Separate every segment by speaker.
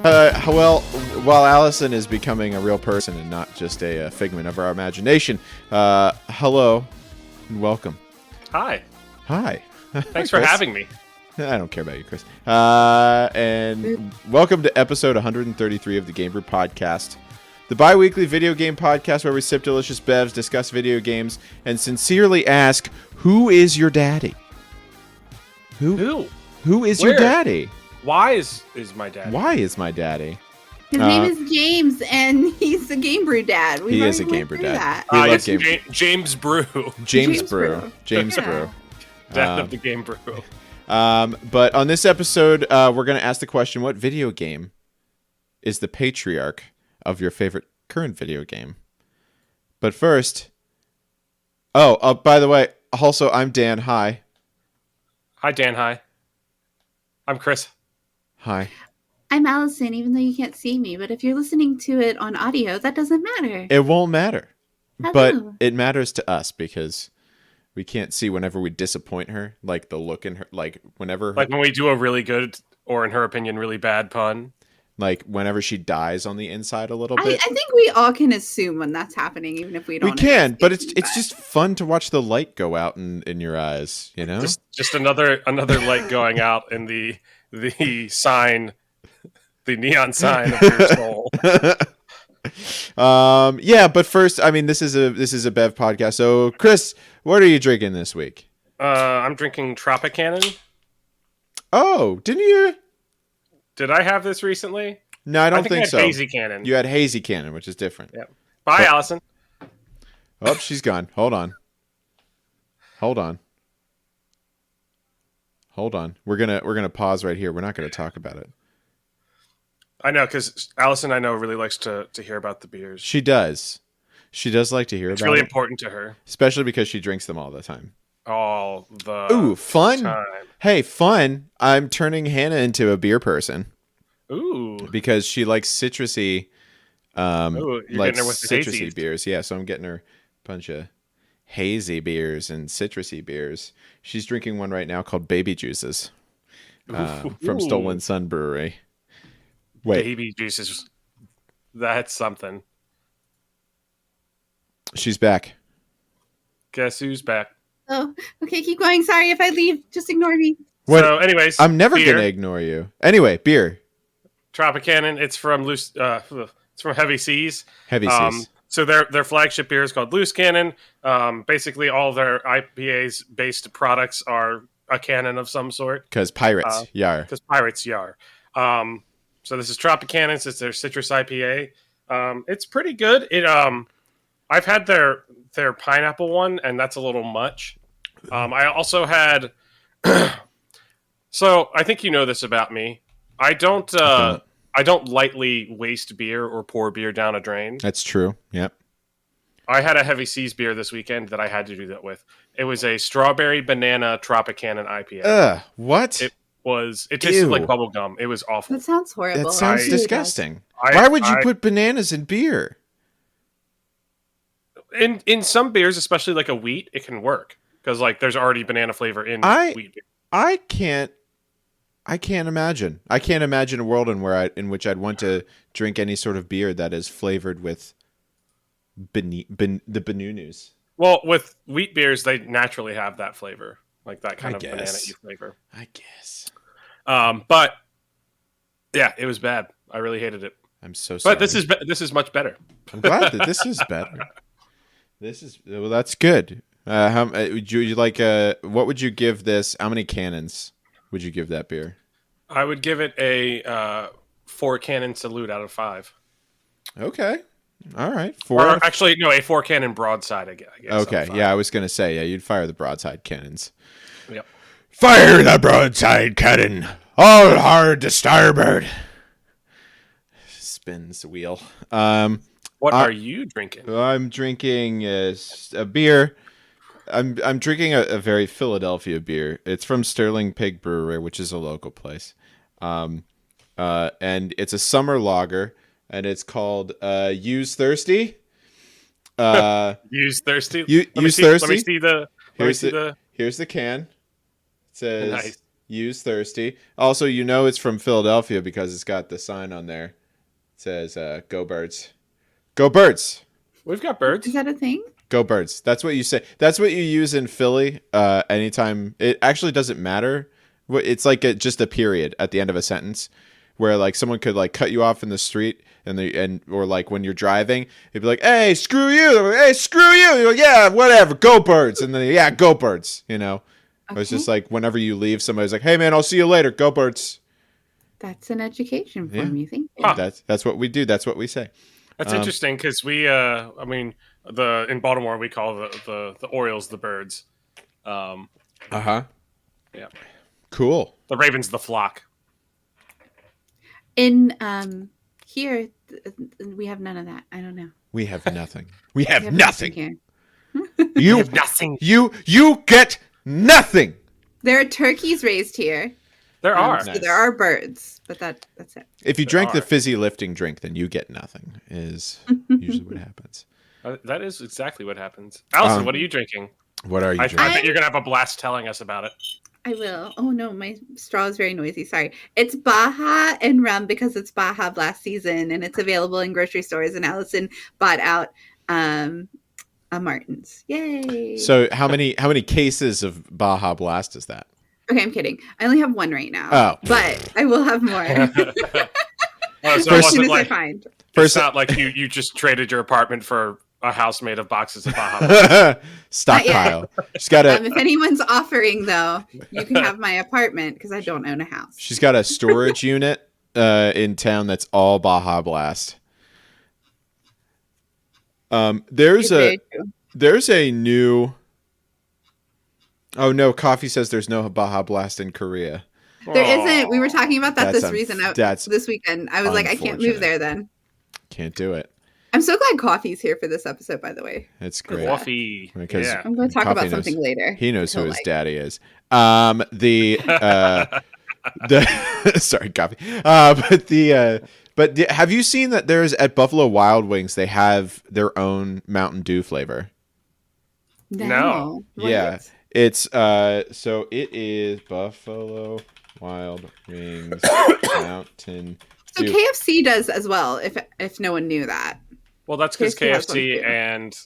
Speaker 1: Well, while Allison is becoming a real person and not just a figment of our imagination, hello and welcome.
Speaker 2: Hi.
Speaker 1: Hi.
Speaker 2: Thanks for having me.
Speaker 1: I don't care about you, Chris. And welcome to episode 133 of the Game Brew Podcast, the bi-weekly video game podcast where we sip delicious bevs, discuss video games, and sincerely ask, who is your daddy? Who is your daddy?
Speaker 2: Why is my daddy?
Speaker 1: Why is my daddy?
Speaker 3: His name is James, and he's a Game Brew dad.
Speaker 1: He is a Game Brew dad.
Speaker 2: Yes, James Brew.
Speaker 1: James Brew. James Brew.
Speaker 2: Dad of the Game Brew.
Speaker 1: But on this episode, we're going to ask the question, what video game is the patriarch of your favorite current video game? But first... Oh, by the way, also, I'm Dan. Hi.
Speaker 2: Hi, Dan. Hi. I'm Chris.
Speaker 1: Hi.
Speaker 3: I'm Allison, even though you can't see me. But if you're listening to it on audio, that doesn't matter.
Speaker 1: It won't matter.
Speaker 3: Hello.
Speaker 1: But it matters to us because we can't see whenever we disappoint her. Like the look in her, like whenever...
Speaker 2: Like when we do a really good, or in her opinion, really bad pun.
Speaker 1: Like whenever she dies on the inside a little bit.
Speaker 3: I think we all can assume when that's happening, even if we don't.
Speaker 1: We can, but it's just fun to watch the light go out in your eyes, you know?
Speaker 2: Just another light going out in the sign, the neon sign of your soul.
Speaker 1: Yeah, but first, I mean, this is a Bev podcast. So, Chris, what are you drinking this week?
Speaker 2: I'm drinking Tropicana.
Speaker 1: Oh, didn't you?
Speaker 2: Did I have this recently?
Speaker 1: No, I don't think so.
Speaker 2: Hazy Cannon.
Speaker 1: You had Hazy Cannon, which is different.
Speaker 2: Yeah. Bye, Allison.
Speaker 1: Oh, she's gone. Hold on. We're gonna pause right here. We're not gonna talk about it.
Speaker 2: I know, because Allison, I know, really likes to hear about the beers.
Speaker 1: She does. She does like to hear about it.
Speaker 2: It's really important to her.
Speaker 1: Especially because she drinks them all the time.
Speaker 2: All the
Speaker 1: Ooh, fun.
Speaker 2: time.
Speaker 1: Hey, fun. I'm turning Hannah into a beer person.
Speaker 2: Ooh.
Speaker 1: Because she likes citrusy
Speaker 2: Ooh, you're
Speaker 1: like
Speaker 2: getting her with the
Speaker 1: citrusy
Speaker 2: hazies.
Speaker 1: beers. Yeah, so I'm getting her a bunch of hazy beers and citrusy beers. She's drinking one right now called Baby Juices from Stolen Sun Brewery. Wait.
Speaker 2: Baby juices. That's something.
Speaker 1: She's back.
Speaker 2: Guess who's back?
Speaker 3: Oh, okay, keep going. Sorry if I leave. Just ignore me.
Speaker 1: What?
Speaker 2: So, anyways,
Speaker 1: I'm never
Speaker 2: beer.
Speaker 1: gonna ignore you. Anyway, beer.
Speaker 2: Tropicana. It's from Loose. It's from Heavy Seas.
Speaker 1: Heavy Seas.
Speaker 2: So their flagship beer is called Loose Cannon. Basically, all their IPAs based products are a cannon of some sort.
Speaker 1: Because pirates, yar.
Speaker 2: Because pirates, yar. So this is Tropicana. It's their citrus IPA. It's pretty good. I've had their pineapple one, and that's a little much. I also had. So I think you know this about me. I don't lightly waste beer or pour beer down a drain.
Speaker 1: That's true. Yep.
Speaker 2: I had a Heavy Seas beer this weekend that I had to do that with. It was a strawberry banana Tropicana IPA.
Speaker 1: What?
Speaker 2: It tasted like bubble gum. It was awful.
Speaker 3: That sounds horrible.
Speaker 1: That sounds disgusting.
Speaker 2: I-
Speaker 1: Why would you
Speaker 2: I-
Speaker 1: put bananas in beer?
Speaker 2: In some beers, especially like a wheat, it can work because like there's already banana flavor in wheat beer.
Speaker 1: I can't imagine. I can't imagine a world in which I'd want to drink any sort of beer that is flavored with the bananas.
Speaker 2: Well, with wheat beers, they naturally have that flavor, like that kind of banana flavor.
Speaker 1: I guess.
Speaker 2: But yeah, it was bad. I really hated it.
Speaker 1: I'm so sorry.
Speaker 2: But this is much better.
Speaker 1: I'm glad that this is better. That's good. Would you like? What would you give this? How many cannons would you give that beer?
Speaker 2: I would give it a 4 cannon salute out of 5.
Speaker 1: Okay. All right.
Speaker 2: A 4 cannon broadside. I guess.
Speaker 1: Okay. Yeah, I was gonna say you'd fire the broadside cannons.
Speaker 2: Yep.
Speaker 1: Fire the broadside cannon! All hard to starboard. Spins the wheel.
Speaker 2: What are you drinking?
Speaker 1: I'm drinking a beer. I'm drinking a very Philadelphia beer. It's from Sterling Pig Brewery, which is a local place. And it's a summer lager, and it's called Use Thirsty.
Speaker 2: Use Thirsty?
Speaker 1: Use Thirsty?
Speaker 2: Let me see the...
Speaker 1: Here's the can. It says,
Speaker 2: nice.
Speaker 1: Use thirsty. Also, it's from Philadelphia because it's got the sign on there. It says, "Go Birds." Go Birds.
Speaker 2: We've got birds.
Speaker 3: Is that a thing?
Speaker 1: Go Birds. That's what you say. That's what you use in Philly. Anytime it actually doesn't matter. It's like just a period at the end of a sentence, where like someone could like cut you off in the street, or like when you're driving, it'd be like, "Hey, screw you! Hey, screw you!" You're like, "Yeah, whatever. Go Birds!" And then yeah, go Birds. It was just like whenever you leave, somebody's like, "Hey, man, I'll see you later. Go Birds."
Speaker 3: That's an education for me. Thank you.
Speaker 2: Huh.
Speaker 1: That's what we do. That's what we say.
Speaker 2: That's interesting because we, in Baltimore we call the Orioles the birds.
Speaker 1: Yeah.
Speaker 2: Cool. The Ravens the flock.
Speaker 3: In here, we have none of that. I don't know.
Speaker 1: We have nothing. We have nothing.
Speaker 3: Here.
Speaker 1: You
Speaker 2: have nothing.
Speaker 1: You get nothing.
Speaker 3: There are turkeys raised here.
Speaker 2: There are.
Speaker 3: So there are birds, but that's it.
Speaker 1: If you drank the fizzy lifting drink, then you get nothing. Is usually what happens.
Speaker 2: That is exactly what happens. Allison, what are you drinking?
Speaker 1: What are you drinking?
Speaker 2: I bet you're gonna have a blast telling us about it.
Speaker 3: I will. Oh no, my straw is very noisy. Sorry. It's Baja and rum because it's Baja Blast season and it's available in grocery stores. And Allison bought out a Martin's. Yay!
Speaker 1: So how many cases of Baja Blast is that?
Speaker 3: Okay, I'm kidding. I only have one right now.
Speaker 1: Oh,
Speaker 3: but I will have more.
Speaker 2: So
Speaker 3: as soon as I find.
Speaker 2: It's not like you just traded your apartment for a house made of boxes of Baja.
Speaker 1: Stockpile. She's got
Speaker 3: if anyone's offering, though, you can have my apartment because I don't own a house.
Speaker 1: She's got a storage unit in town that's all Baja Blast. There's a new. Oh no! Coffee says there's no Baja Blast in Korea.
Speaker 3: There isn't. We were talking about that this weekend. I was like, I can't move there then.
Speaker 1: Can't do it.
Speaker 3: I'm so glad Coffee's here for this episode, by the way.
Speaker 1: It's great.
Speaker 2: Coffee.
Speaker 1: Because
Speaker 3: I'm going to talk about something later.
Speaker 1: He knows who his daddy is. Sorry, Coffee. But have you seen that there's at Buffalo Wild Wings, they have their own Mountain Dew flavor?
Speaker 2: No.
Speaker 1: Yeah. It's so it is Buffalo Wild Wings Mountain
Speaker 3: So
Speaker 1: Dew.
Speaker 3: KFC does as well, if no one knew that.
Speaker 2: Well, that's because
Speaker 3: KFC
Speaker 2: KFC and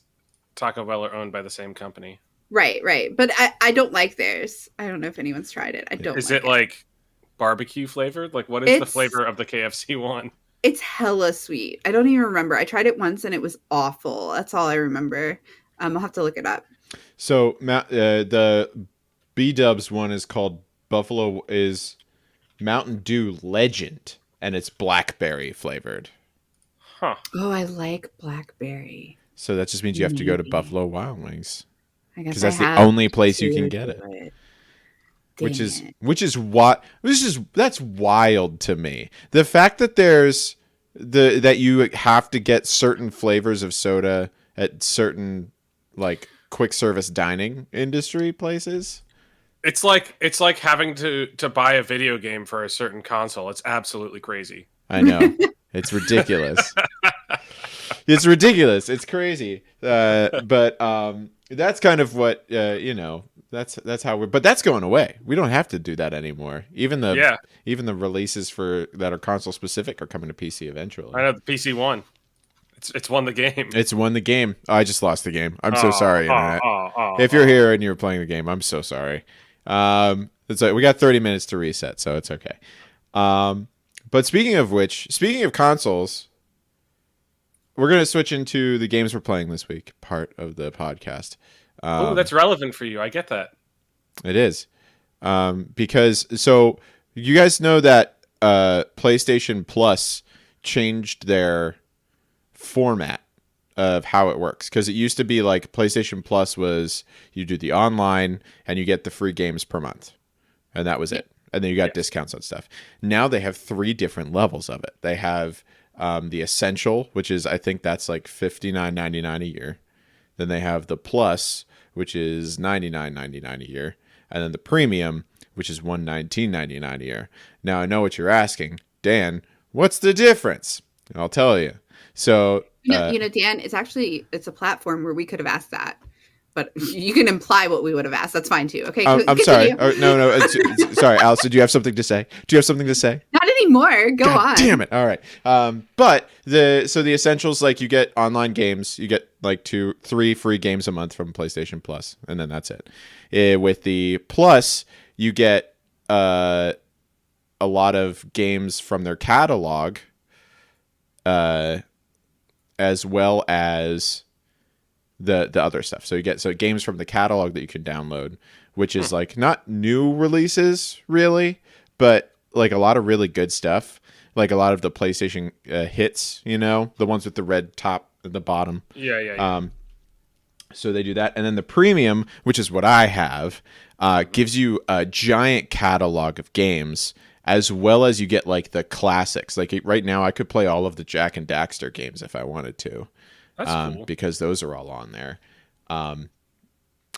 Speaker 2: Taco Bell are owned by the same company.
Speaker 3: Right. But I don't like theirs. I don't know if anyone's tried it. I don't.
Speaker 2: Is it like barbecue flavored? Like, what is the flavor of the KFC one?
Speaker 3: It's hella sweet. I don't even remember. I tried it once and it was awful. That's all I remember. I'll have to look it up.
Speaker 1: So the B-Dubs one is called is Mountain Dew Legend, and it's blackberry flavored.
Speaker 2: Huh.
Speaker 3: Oh, I like blackberry.
Speaker 1: So that just means you have to go to Buffalo Wild Wings.
Speaker 3: I guess
Speaker 1: because that's the only place you can get it. That's wild to me. The fact that there's that you have to get certain flavors of soda at certain like quick service dining industry places.
Speaker 2: It's like having to buy a video game for a certain console. It's absolutely crazy.
Speaker 1: I know. It's ridiculous. It's ridiculous. It's crazy. But that's kind of what that's how we're. But that's going away. We don't have to do that anymore. Even the releases that are console specific are coming to PC eventually.
Speaker 2: I know the PC won. It's won the game.
Speaker 1: It's won the game. I just lost the game. I'm so sorry, Internet. If you're here and you're playing the game, I'm so sorry. We got 30 minutes to reset, so it's okay. But speaking of consoles, we're going to switch into the games we're playing this week, part of the podcast.
Speaker 2: That's relevant for you. I get that.
Speaker 1: It is. Because you guys know that PlayStation Plus changed their format of how it works, because it used to be like PlayStation Plus was you do the online and you get the free games per month, and that was it, and then you got discounts on stuff. Now they have 3 different levels of it. They have the Essential, which is, I think that's like $59.99 a year. Then they have the Plus, which is $99.99 a year, and then the Premium, which is $119.99 a year. Now I know what you're asking, Dan, what's the difference? And I'll tell you. So
Speaker 3: Dan, it's a platform where we could have asked that. but you can imply what we would have asked. That's fine too. Okay.
Speaker 1: I'm sorry. No. Sorry, Allison. Do you have something to say?
Speaker 3: Not anymore. Go
Speaker 1: God
Speaker 3: on.
Speaker 1: damn it. All right. But the essentials, like you get online games, you get like 3 free games a month from PlayStation Plus, and then that's it. With the Plus, you get a lot of games from their catalog, as well as the other stuff. So you get games from the catalog that you can download, which is like not new releases really, but like a lot of really good stuff. Like a lot of the PlayStation hits, the ones with the red top at the bottom.
Speaker 2: Yeah.
Speaker 1: So they do that. And then the premium, which is what I have, gives you a giant catalog of games, as well as you get like the classics. Like right now I could play all of the Jak and Daxter games if I wanted to.
Speaker 2: That's cool.
Speaker 1: Because those are all on there.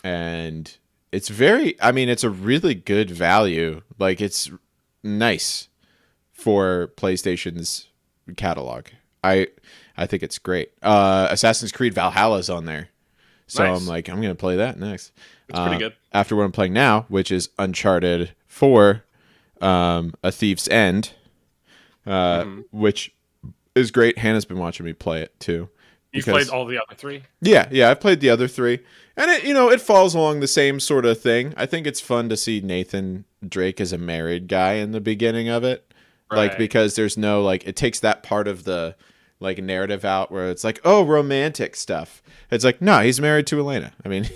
Speaker 1: And it's it's a really good value. Like it's nice for PlayStation's catalog. I think it's great. Assassin's Creed Valhalla's on there. So nice. I'm like, I'm going to play that next.
Speaker 2: It's pretty good.
Speaker 1: After what I'm playing now, which is Uncharted 4, A Thief's End, which is great. Hannah's been watching me play it too.
Speaker 2: You've played all the other 3?
Speaker 1: Yeah, I've played the other 3. And it falls along the same sort of thing. I think it's fun to see Nathan Drake as a married guy in the beginning of it. Right. Like, because there's no, like, it takes that part of the, like, narrative out where it's like, oh, romantic stuff. It's like, no, he's married to Elena. I mean,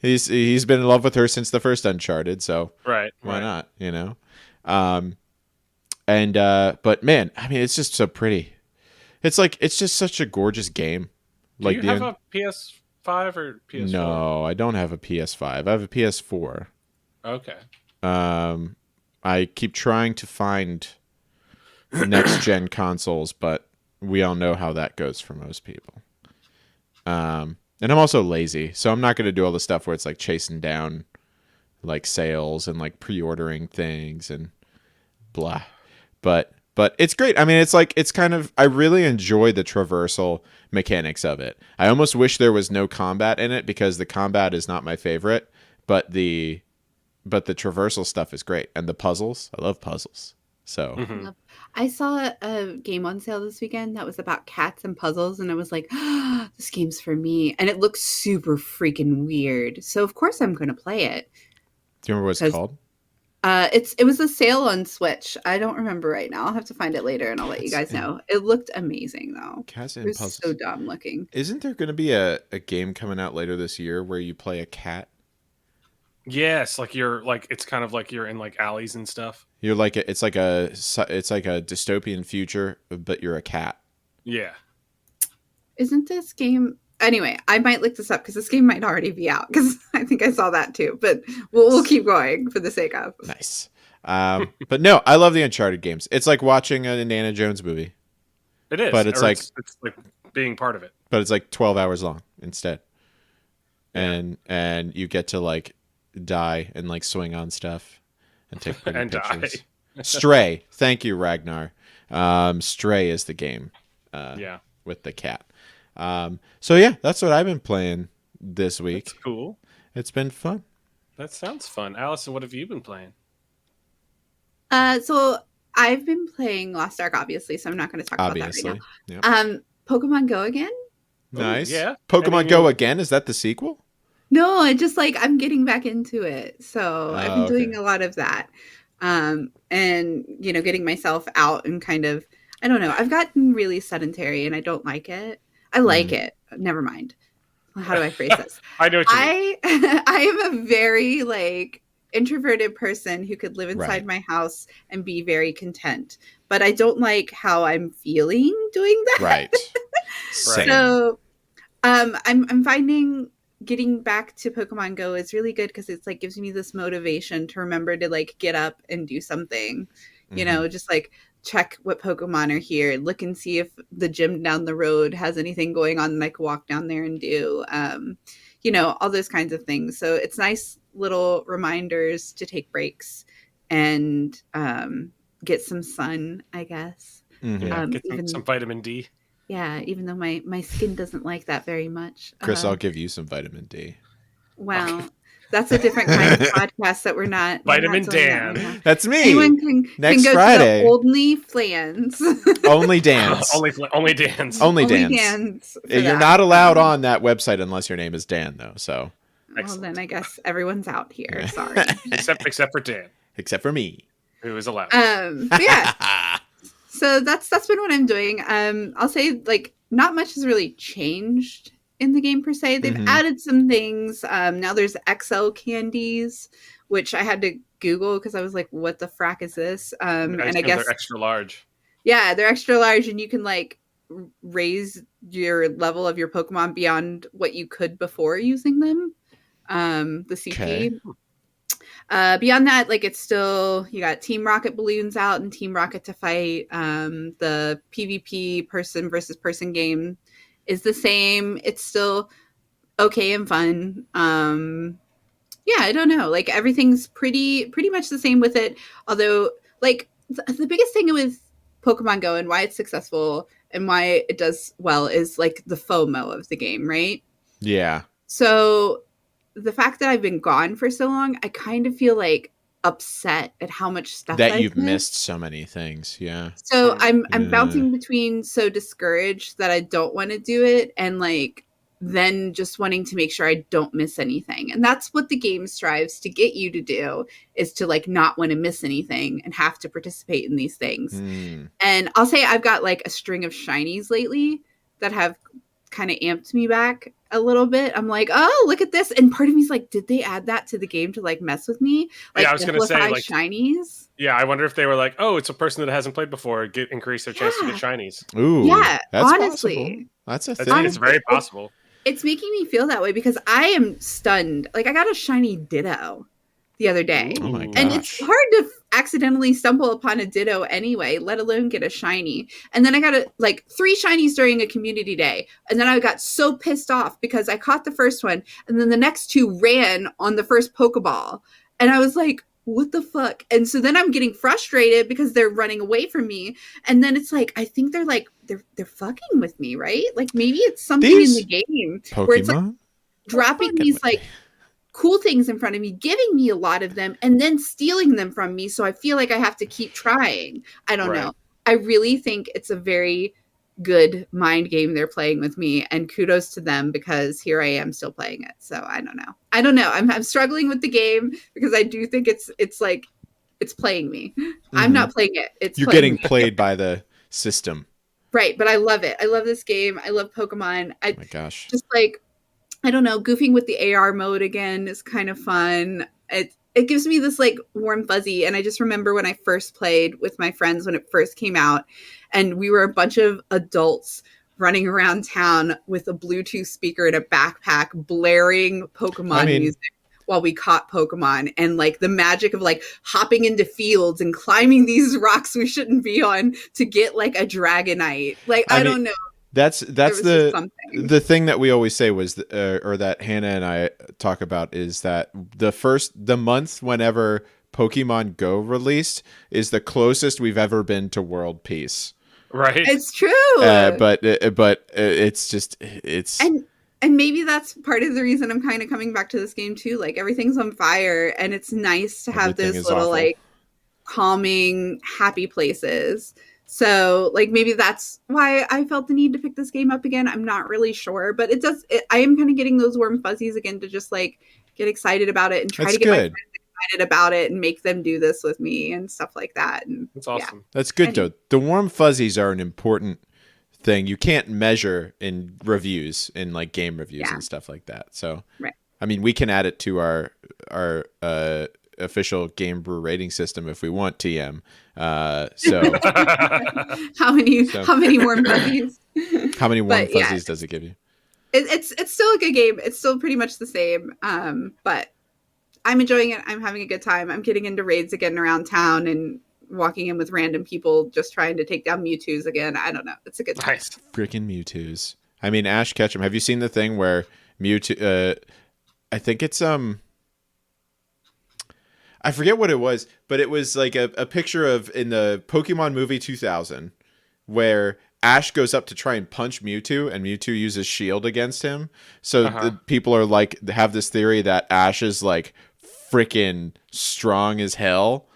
Speaker 1: he's been in love with her since the first Uncharted, so why not, But man, I mean, it's just so pretty. It's like, it's just such a gorgeous game.
Speaker 2: Do you have a PS5 or PS4?
Speaker 1: No, I don't have a PS5. I have a PS4.
Speaker 2: Okay.
Speaker 1: I keep trying to find next gen consoles, but we all know how that goes for most people. And I'm also lazy, so I'm not going to do all the stuff where it's like chasing down like sales and like pre-ordering things and blah. But it's great. I mean, it's kind of, I really enjoy the traversal mechanics of it. I almost wish there was no combat in it because the combat is not my favorite, but the traversal stuff is great. And the puzzles, I love puzzles. So
Speaker 3: I saw a game on sale this weekend that was about cats and puzzles, and I was like, oh, this game's for me. And it looks super freaking weird. So of course I'm going to play it.
Speaker 1: Do you remember what it's called?
Speaker 3: It was a sale on Switch. I don't remember right now. I'll have to find it later and I'll let you guys know. It looked amazing though.
Speaker 1: Cats and
Speaker 3: It was
Speaker 1: puzzles.
Speaker 3: so dumb looking.
Speaker 1: Isn't there going to be a game coming out later this year where you play a cat?
Speaker 2: Yes, like you're like, it's kind of like you're in like alleys and stuff.
Speaker 1: You're like it's like a dystopian future, but you're a cat.
Speaker 2: Yeah.
Speaker 3: Isn't this game? Anyway, I might look this up because this game might already be out because I think I saw that too. But we'll keep going for the sake of.
Speaker 1: Nice. But no, I love the Uncharted games. It's like watching an Indiana Jones movie.
Speaker 2: It is,
Speaker 1: but it's like
Speaker 2: being part of it.
Speaker 1: But it's like 12 hours long instead, and you get to like die and like swing on stuff and take pretty
Speaker 2: and
Speaker 1: pictures. Stray, thank you, Ragnar. Stray is the game. With the cat. So yeah, that's what I've been playing this week.
Speaker 2: That's cool.
Speaker 1: It's been fun.
Speaker 2: That sounds fun. Allison, what have you been playing?
Speaker 3: So I've been playing Lost Ark, obviously, so I'm not going to talk about that right now. Yep. Pokemon Go again.
Speaker 1: Nice.
Speaker 2: Ooh, yeah.
Speaker 1: Pokemon Go again? Is that the sequel?
Speaker 3: No, I just like I'm getting back into it. So I've been doing a lot of that. And getting myself out and kind of, I don't know. I've gotten really sedentary and I don't like it. I like it. Never mind. How do I phrase this?
Speaker 2: I know what you mean.
Speaker 3: I am a very like introverted person who could live inside my house and be very content. But I don't like how I'm feeling doing that.
Speaker 1: Right.
Speaker 3: So I'm finding getting back to Pokemon Go is really good because it's like gives me this motivation to remember to like get up and do something. Just like check what Pokemon are here, look and see if the gym down the road has anything going on that I could walk down there and do, all those kinds of things. So it's nice little reminders to take breaks and get some sun, I guess.
Speaker 2: Get some vitamin D.
Speaker 3: Yeah, even though my skin doesn't like that very much.
Speaker 1: Chris, I'll give you some vitamin D.
Speaker 3: Well, that's a different kind of podcast that we're not
Speaker 2: Vitamin
Speaker 3: doing that
Speaker 2: Dan.
Speaker 3: right now.
Speaker 1: That's me.
Speaker 3: Anyone can
Speaker 1: Next
Speaker 3: go
Speaker 1: Friday.
Speaker 3: to the Only Flans.
Speaker 1: Only Dan's.
Speaker 2: only Dan's.
Speaker 1: Only
Speaker 3: Only
Speaker 1: Dan's.
Speaker 3: Dan's for
Speaker 1: You're
Speaker 3: that.
Speaker 1: not allowed on that website unless your name is Dan, though. So
Speaker 3: Well,
Speaker 2: Excellent.
Speaker 3: then I guess everyone's out here. Sorry.
Speaker 2: except for Dan,
Speaker 1: except for me.
Speaker 2: who is allowed.
Speaker 3: But yeah. So that's been what I'm doing. I'll say like not much has really changed in the game per se. They've
Speaker 1: Mhm.
Speaker 3: added some things. Now there's XL candies, which I had to Google because I was like, what the frack is this? And I guess
Speaker 2: they're extra large.
Speaker 3: yeah, they're extra large and you can like raise your level of your Pokemon beyond what you could before using them. The CP.
Speaker 1: Okay.
Speaker 3: Beyond that, like it's still you got Team Rocket balloons out and Team Rocket to fight. The PvP person versus person game is the same. It's still okay and fun. Yeah, I don't know. Like everything's pretty much the same with it. Although, like the biggest thing with Pokemon Go and why it's successful and why it does well is like the FOMO of the game, right?
Speaker 1: Yeah.
Speaker 3: So the fact that I've been gone for so long, I kind of feel like upset at how much stuff
Speaker 1: That
Speaker 3: I've
Speaker 1: you've missed so many things. Yeah.
Speaker 3: So I'm
Speaker 1: Yeah.
Speaker 3: bouncing between so discouraged that I don't want to do it and like then just wanting to make sure I don't miss anything. And that's what the game strives to get you to do is to like not want to miss anything and have to participate in these things.
Speaker 1: Mm.
Speaker 3: And I'll say I've got like a string of shinies lately that have kind of amped me back a little bit. I'm like, oh, look at this. And part of me's like, did they add that to the game to like mess with me? Like,
Speaker 2: Yeah, I was gonna say,
Speaker 3: amplify
Speaker 2: like-
Speaker 3: shinies.
Speaker 2: Yeah, I wonder if they were like, oh, it's a person that hasn't played before, increase their chance to get shinies.
Speaker 1: Ooh.
Speaker 3: Yeah,
Speaker 1: that's
Speaker 3: honestly.
Speaker 1: possible. That's a
Speaker 2: That's,
Speaker 1: thing.
Speaker 2: it's very possible.
Speaker 3: It's making me feel that way because I am stunned. Like I got a shiny Ditto the other day.
Speaker 1: Oh my
Speaker 3: And
Speaker 1: gosh.
Speaker 3: it's hard to accidentally stumble upon a Ditto anyway, let alone get a shiny. And then I got like 3 shinies during a community day. And then I got so pissed off because I caught the first one and then the next 2 ran on the first Pokeball. And I was like, what the fuck? And so then I'm getting frustrated because they're running away from me. And then it's like, I think they're like, they're fucking with me, right? Like maybe it's something
Speaker 1: These
Speaker 3: in the game
Speaker 1: Pokemon?
Speaker 3: where it's like dropping
Speaker 1: Fucking
Speaker 3: these
Speaker 1: with
Speaker 3: like
Speaker 1: me.
Speaker 3: cool things in front of me, giving me a lot of them, and then stealing them from me. So I feel like I have to keep trying. I don't
Speaker 2: Right.
Speaker 3: know. I really think it's a very good mind game they're playing with me, and kudos to them because here I am still playing it. So I don't know. I'm struggling with the game because I do think it's like it's playing me. I'm
Speaker 1: Mhm.
Speaker 3: not playing it. It's
Speaker 1: You're
Speaker 3: playing
Speaker 1: getting
Speaker 3: me.
Speaker 1: played by the system.
Speaker 3: Right, but I love it. I love this game. I love Pokemon.
Speaker 1: Oh my gosh.
Speaker 3: Just like I don't know, goofing with the AR mode again is kind of fun. It gives me this like warm fuzzy, and I just remember when I first played with my friends when it first came out, and we were a bunch of adults running around town with a Bluetooth speaker and a backpack, blaring Pokemon music while we caught Pokemon, and like the magic of like hopping into fields and climbing these rocks we shouldn't be on to get like a Dragonite. Like I don't know.
Speaker 1: That's
Speaker 3: There was just
Speaker 1: the
Speaker 3: something.
Speaker 1: the thing that we always say was or that Hannah and I talk about is that the month whenever Pokemon Go released is the closest we've ever been to world peace.
Speaker 2: Right?
Speaker 3: It's true.
Speaker 1: But it's just it's
Speaker 3: And maybe that's part of the reason I'm kind of coming back to this game too. Like everything's on fire, and it's nice to have
Speaker 1: Everything
Speaker 3: those
Speaker 1: is
Speaker 3: little
Speaker 1: awful.
Speaker 3: like calming, happy places. So like maybe that's why I felt the need to pick this game up again. I'm not really sure, but I am kind of getting those warm fuzzies again to just like get excited about it and try
Speaker 1: That's
Speaker 3: to get my
Speaker 1: good.
Speaker 3: friends excited about it and make them do this with me and stuff like that. And
Speaker 2: That's awesome.
Speaker 1: That's good
Speaker 3: And-
Speaker 1: though. The warm fuzzies are an important thing. You can't measure in reviews, in like game reviews
Speaker 3: Yeah.
Speaker 1: and stuff like that. So,
Speaker 3: Right.
Speaker 1: I mean, we can add it to our official Game Brew rating system if we want. TM. So,
Speaker 3: how many
Speaker 1: So-
Speaker 3: warm fuzzies?
Speaker 1: how many warm
Speaker 3: But, yeah.
Speaker 1: fuzzies does it give you?
Speaker 3: It's still a good game. It's still pretty much the same. But I'm enjoying it. I'm having a good time. I'm getting into raids again around town and walking in with random people just trying to take down Mewtwo's again. I don't know. It's a good time.
Speaker 2: Nice.
Speaker 1: Freaking Mewtwo's. I mean, Ash Ketchum. Have you seen the thing where Mewtwo? I think it's I forget what it was, but it was like a picture of in the Pokemon movie 2000 where Ash goes up to try and punch Mewtwo, and Mewtwo uses Shield against him. So the people are like, have this theory that Ash is like freaking strong as hell,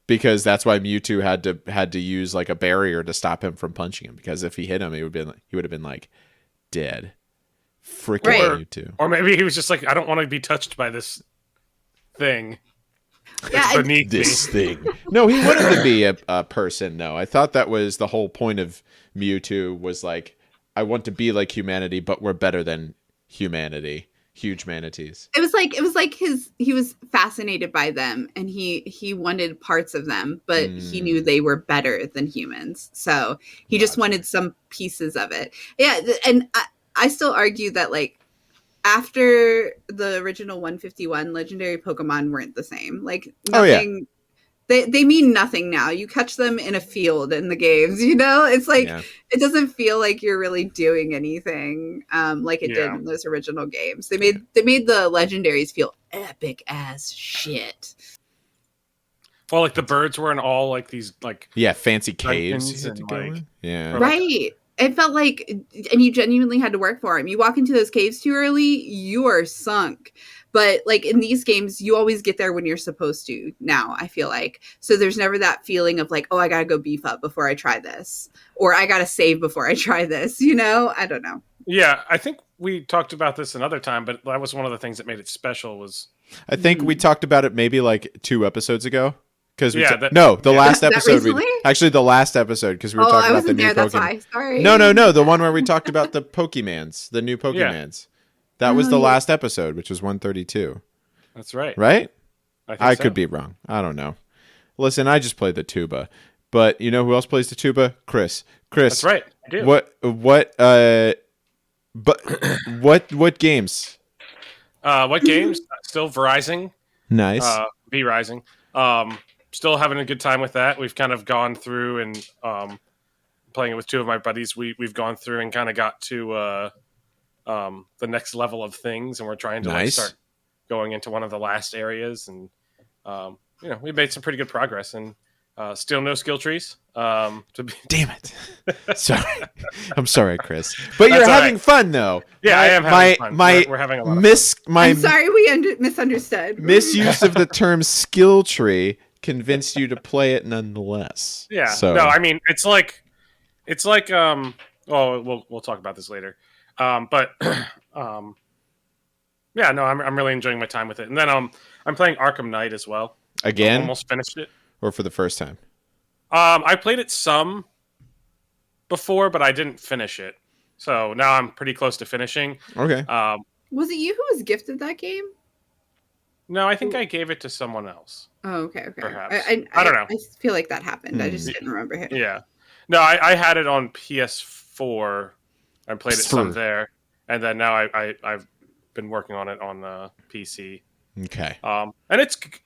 Speaker 1: because that's why Mewtwo had to use like a barrier to stop him from punching him. Because if he hit him, he would have been like dead. Freaking Mewtwo.
Speaker 2: Or maybe he was just like, I don't want to be touched by this thing.
Speaker 3: Yeah,
Speaker 2: beneath
Speaker 1: this
Speaker 2: me.
Speaker 1: thing. No, he wanted to be a person. No, I thought that was the whole point of Mewtwo, was like, I want to be like humanity, but we're better than humanity. Huge manatees.
Speaker 3: It was like he was fascinated by them, and he wanted parts of them, but he knew they were better than humans. So he just wanted some pieces of it. Yeah, and I still argue that like after the original 151, legendary Pokemon weren't the same. Like nothing. They mean nothing now. You catch them in a field in the games, you know? It's like it doesn't feel like you're really doing anything like it did in those original games. They made the legendaries feel epic as shit.
Speaker 2: Well, like the birds were in all like these like
Speaker 1: fancy caves
Speaker 2: and, like,
Speaker 3: right. It felt like, and you genuinely had to work for them. You walk into those caves too early, you are sunk. But like in these games, you always get there when you're supposed to now, I feel like. So there's never that feeling of like, oh, I got to go beef up before I try this. Or I got to save before I try this, you know? I don't know.
Speaker 2: Yeah, I think we talked about this another time, but that was one of the things that made it special was...
Speaker 1: I think we talked about it maybe like 2 episodes ago. Because
Speaker 3: the
Speaker 1: last episode, the last episode, because we were talking about the new Pokemon.
Speaker 3: That's why. Sorry.
Speaker 1: No, the one where we talked about the Pokemans, the new Pokemans. That was the last episode, which was 132.
Speaker 2: That's right.
Speaker 1: Right? I
Speaker 2: so.
Speaker 1: could be wrong. I don't know. Listen, I just played the tuba, but you know who else plays the tuba? Chris.
Speaker 2: That's right. I do.
Speaker 1: What games?
Speaker 2: What games? Still Verizon.
Speaker 1: Nice.
Speaker 2: Verizon. Still having a good time with that. We've kind of gone through and playing it with 2 of my buddies. We've gone through and kind of got to the next level of things, and we're trying to like, start going into one of the last areas, and we made some pretty good progress, and still no skill trees. Damn
Speaker 1: it! Sorry, I'm sorry, Chris, but you're having fun though.
Speaker 2: Yeah, I am having fun. We're having a lot of fun.
Speaker 3: I'm sorry we misunderstood.
Speaker 1: Misuse of the term skill tree convinced you to play it nonetheless.
Speaker 2: Yeah.
Speaker 1: So.
Speaker 2: No, I mean it's like we'll talk about this later. I'm really enjoying my time with it. And then I'm playing Arkham Knight as well.
Speaker 1: Again?
Speaker 2: I almost finished it.
Speaker 1: Or for the first time?
Speaker 2: I played it some before, but I didn't finish it. So now I'm pretty close to finishing.
Speaker 1: Okay.
Speaker 3: Was it you who was gifted that game?
Speaker 2: No, I think I gave it to someone else.
Speaker 3: Oh, okay.
Speaker 2: Perhaps.
Speaker 3: I
Speaker 2: don't know.
Speaker 3: I feel like that happened. I just didn't remember it.
Speaker 2: Yeah. No, I had it on PS4. I played it some there, and then now I've been working on it on PC.
Speaker 1: Okay.
Speaker 2: And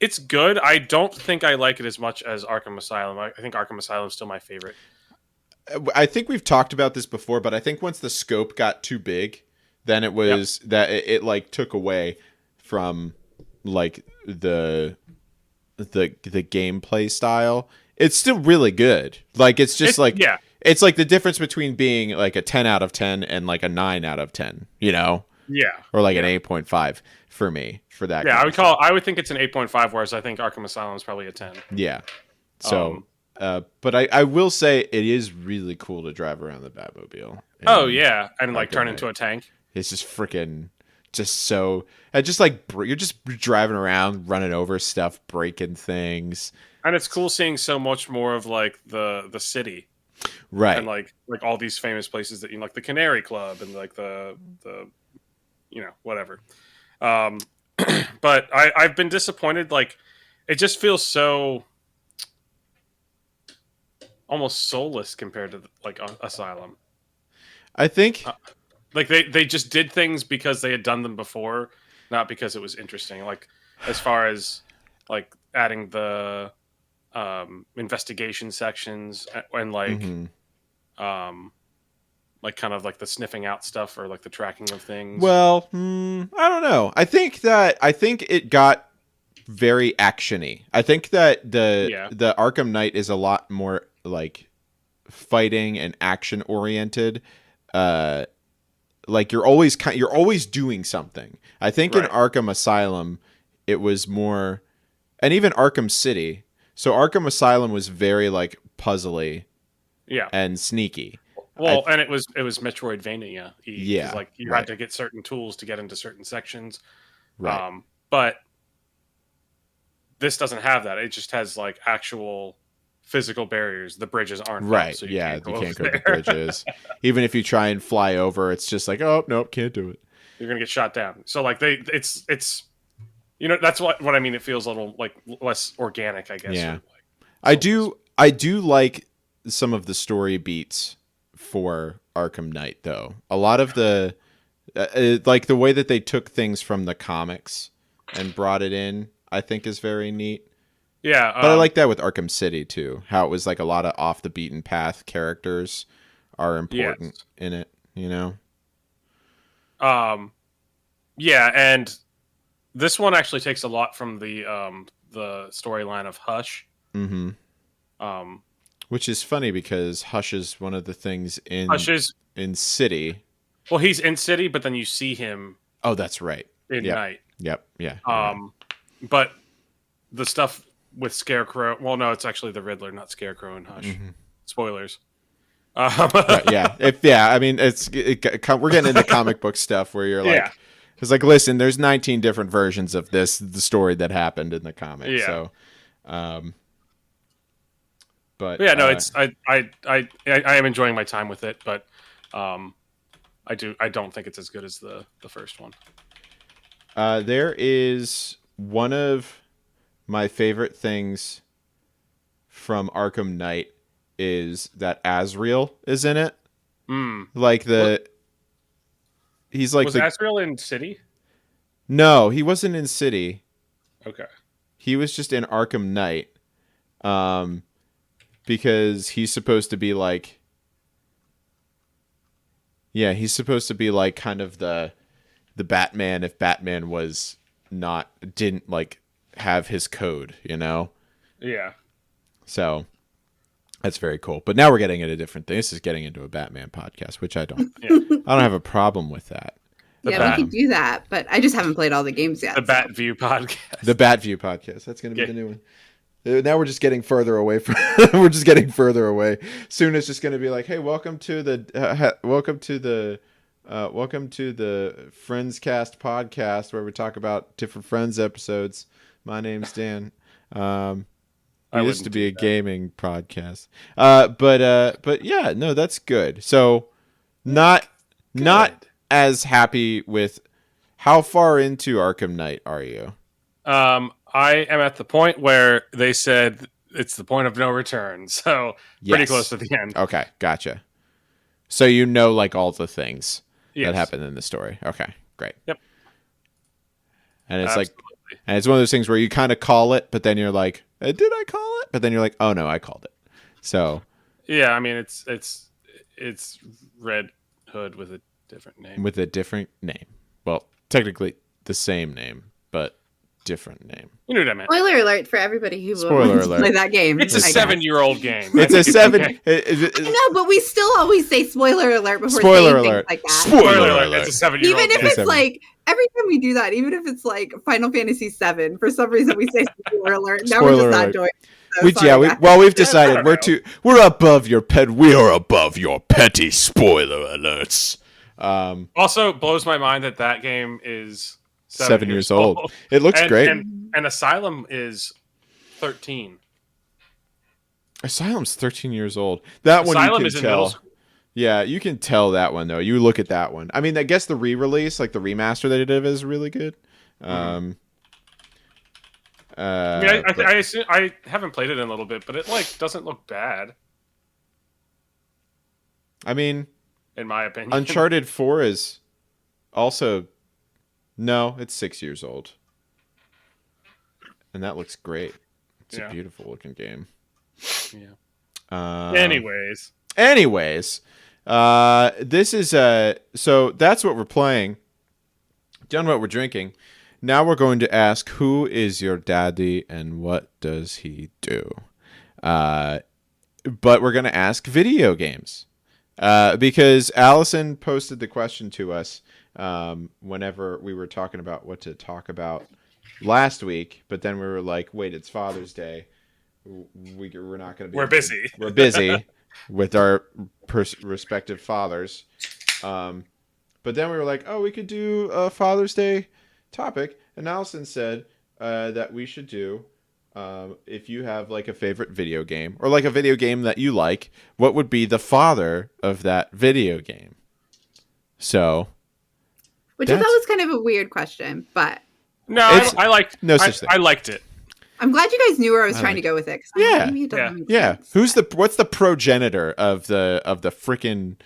Speaker 2: it's good. I don't think I like it as much as Arkham Asylum. I think Arkham Asylum is still my favorite.
Speaker 1: I think we've talked about this before, but I think once the scope got too big, then it was that it like took away from like the gameplay style. It's still really good. Like it's just it's like the difference between being like a 10 out of 10 and like a 9 out of 10, you know?
Speaker 2: Yeah.
Speaker 1: Or like an 8.5 for me for that.
Speaker 2: Yeah, I would think it's an 8.5, whereas I think Arkham Asylum is probably a 10.
Speaker 1: Yeah. So but I will say it is really cool to drive around the Batmobile.
Speaker 2: And like turn into a tank.
Speaker 1: It's just freaking just so just like you're just driving around, running over stuff, breaking things.
Speaker 2: And it's cool seeing so much more of like the city.
Speaker 1: Right.
Speaker 2: And like all these famous places that like the Canary Club and like the whatever. But I've been disappointed. Like it just feels so almost soulless compared to like Asylum.
Speaker 1: I think
Speaker 2: like they just did things because they had done them before, not because it was interesting. Like as far as like adding the investigation sections and like like kind of like the sniffing out stuff or like the tracking of things.
Speaker 1: Well, I don't know. I think it got very actiony. I think that the Arkham Knight is a lot more like fighting and action oriented. Like you're always doing something. I think in Arkham Asylum, it was more, and even Arkham City. So Arkham Asylum was very like puzzly, and sneaky.
Speaker 2: Well, and it was Metroidvania.
Speaker 1: Yeah,
Speaker 2: like you had to get certain tools to get into certain sections.
Speaker 1: Right.
Speaker 2: But this doesn't have that. It just has like actual physical barriers. The bridges aren't
Speaker 1: right.
Speaker 2: Built, so
Speaker 1: you can't go the bridges. Even if you try and fly over, it's just like, oh nope, can't do it.
Speaker 2: You're gonna get shot down. So like it's that's what I mean. It feels a little like less organic, I guess.
Speaker 1: Yeah,
Speaker 2: like,
Speaker 1: I do like some of the story beats for Arkham Knight, though. A lot of the like the way that they took things from the comics and brought it in, I think is very neat.
Speaker 2: Yeah,
Speaker 1: but I like that with Arkham City too. How it was like a lot of off the beaten path characters are important in it, you know.
Speaker 2: Yeah, and this one actually takes a lot from the storyline of Hush.
Speaker 1: Mm-hmm. Which is funny because Hush is one of the things in City.
Speaker 2: Well, he's in City, but then you see him.
Speaker 1: Oh, that's right.
Speaker 2: In Night.
Speaker 1: Yep. Yeah.
Speaker 2: But the stuff with Scarecrow. Well, no, it's actually the Riddler, not Scarecrow and Hush.
Speaker 1: Mm-hmm.
Speaker 2: Spoilers.
Speaker 1: Yeah. I mean, we're getting into comic book stuff where you're like, it's like, listen, there's 19 different versions of the story that happened in the comic.
Speaker 2: Yeah.
Speaker 1: So, but
Speaker 2: yeah, no, it's I am enjoying my time with it, but I don't think it's as good as the first one.
Speaker 1: There is one of my favorite things from Arkham Knight is that Azrael is in it. Like he's like
Speaker 2: was Azrael in City?
Speaker 1: No, he wasn't in City.
Speaker 2: Okay,
Speaker 1: he was just in Arkham Knight. Because he's supposed to be like, he's supposed to be like kind of the Batman if Batman didn't like have his code, you know?
Speaker 2: Yeah.
Speaker 1: So that's very cool. But now we're getting into different things. This is getting into a Batman podcast, which I don't have a problem with that.
Speaker 3: We could do that, but I just haven't played all the games yet.
Speaker 2: The Bat View podcast.
Speaker 1: The Bat View podcast. That's going to be the new one. Now we're just getting further away from. We're just getting further away. Soon it's just going to be like, hey, welcome to the Friends Cast podcast where we talk about different Friends episodes. My name's Dan. It used to be a gaming podcast. But yeah, no, that's good. So not as happy with how far into Arkham Knight are you?
Speaker 2: I am at the point where they said it's the point of no return, so pretty close to the end.
Speaker 1: Okay, gotcha. So you know, like all the things that happen in the story. Okay, great.
Speaker 2: Yep.
Speaker 1: And it's and it's one of those things where you kind of call it, but then you're like, did I call it? But then you're like, oh no, I called it. So.
Speaker 2: Yeah, I mean it's Red Hood with a different name.
Speaker 1: With a different name. Well, technically the same name, but different name.
Speaker 2: You know what I meant.
Speaker 3: Spoiler alert for everybody who wants to play that game.
Speaker 2: It's a 7-year-old game.
Speaker 1: It's a 7.
Speaker 3: I know, but we still always say spoiler alert before
Speaker 1: saying
Speaker 3: things like that.
Speaker 2: Spoiler alert. It's a 7-year-old
Speaker 3: Even if
Speaker 2: game.
Speaker 3: it's like every time we do that, even if it's like Final Fantasy VII, for some reason we say spoiler alert. Now we're just not doing it.
Speaker 1: We've decided we're above your pet. We are above your petty spoiler alerts.
Speaker 2: Also, blows my mind that game is
Speaker 1: 7 years old. It looks great.
Speaker 2: And Asylum is 13.
Speaker 1: Asylum's 13 years old. That
Speaker 2: Asylum
Speaker 1: one you
Speaker 2: is
Speaker 1: can
Speaker 2: in middle
Speaker 1: tell.
Speaker 2: school.
Speaker 1: Yeah, you can tell that one though. You look at that one. I mean, I guess the re-release, like the remaster that they did, is really good.
Speaker 2: I haven't played it in a little bit, but it like doesn't look bad.
Speaker 1: I mean,
Speaker 2: in my opinion,
Speaker 1: Uncharted 4 is also it's 6 years old, and that looks great. It's a beautiful looking game.
Speaker 2: Yeah. Anyways,
Speaker 1: this is so that's what we're playing. Done what we're drinking. Now we're going to ask, who is your daddy and what does he do? but we're going to ask video games. Because Allison posted the question to us whenever we were talking about what to talk about last week, but then we were like, wait, it's Father's Day. We're not going to be.
Speaker 2: We're busy.
Speaker 1: We're busy with our respective fathers. But then we were like, oh, we could do a Father's Day topic. And Allison said that we should do, if you have like a favorite video game or like a video game that you like, what would be the father of that video game? So.
Speaker 3: Which I thought was kind of a weird question, but.
Speaker 2: No, I liked
Speaker 1: no such thing.
Speaker 2: I liked it.
Speaker 3: I'm glad you guys knew where I was trying to go with it.
Speaker 1: Yeah. What's the progenitor of the frickin',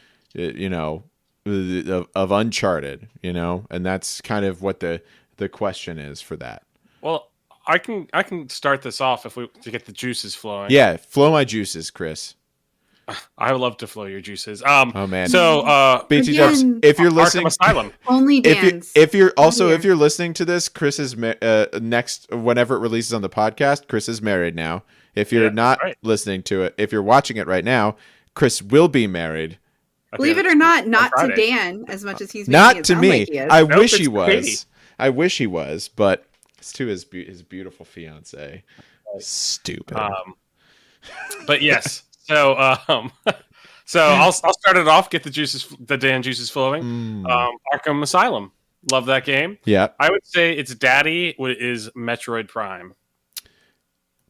Speaker 1: of Uncharted, and that's kind of what the question is for that.
Speaker 2: Well, I can start this off to get the juices flowing.
Speaker 1: Yeah, flow my juices, Chris.
Speaker 2: I would love to flow your juices.
Speaker 1: Oh man.
Speaker 2: So
Speaker 1: BT Dubs, if you're listening,
Speaker 2: Asylum.
Speaker 3: Only Dan's.
Speaker 1: If you're listening to this, Chris is next whenever it releases on the podcast. Chris is married now. If you're not listening to it, if you're watching it right now, Chris will be married.
Speaker 3: Believe it or not to Dan as much as he's
Speaker 1: not to me.
Speaker 3: Like
Speaker 1: I wish he was. I wish he was, but it's to his beautiful fiance. Stupid.
Speaker 2: But yes. So I'll start it off. Get the Dan juices flowing. Arkham Asylum, love that game.
Speaker 1: Yeah,
Speaker 2: I would say its daddy is Metroid Prime.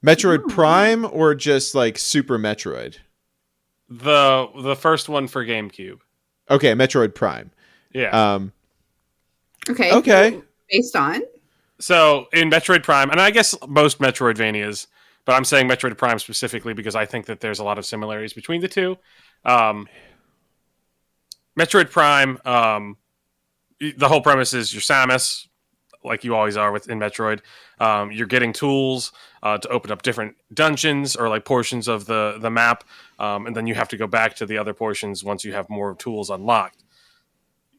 Speaker 1: Metroid Prime, or just like Super Metroid?
Speaker 2: The first one for GameCube.
Speaker 1: Okay, Metroid Prime.
Speaker 2: Yeah.
Speaker 1: Okay.
Speaker 3: Based on.
Speaker 2: So in Metroid Prime, and I guess most Metroidvanias. But I'm saying Metroid Prime specifically because I think that there's a lot of similarities between the two. Metroid Prime, the whole premise is you're Samus, like you always are in Metroid. You're getting tools to open up different dungeons or like portions of the map, and then you have to go back to the other portions once you have more tools unlocked.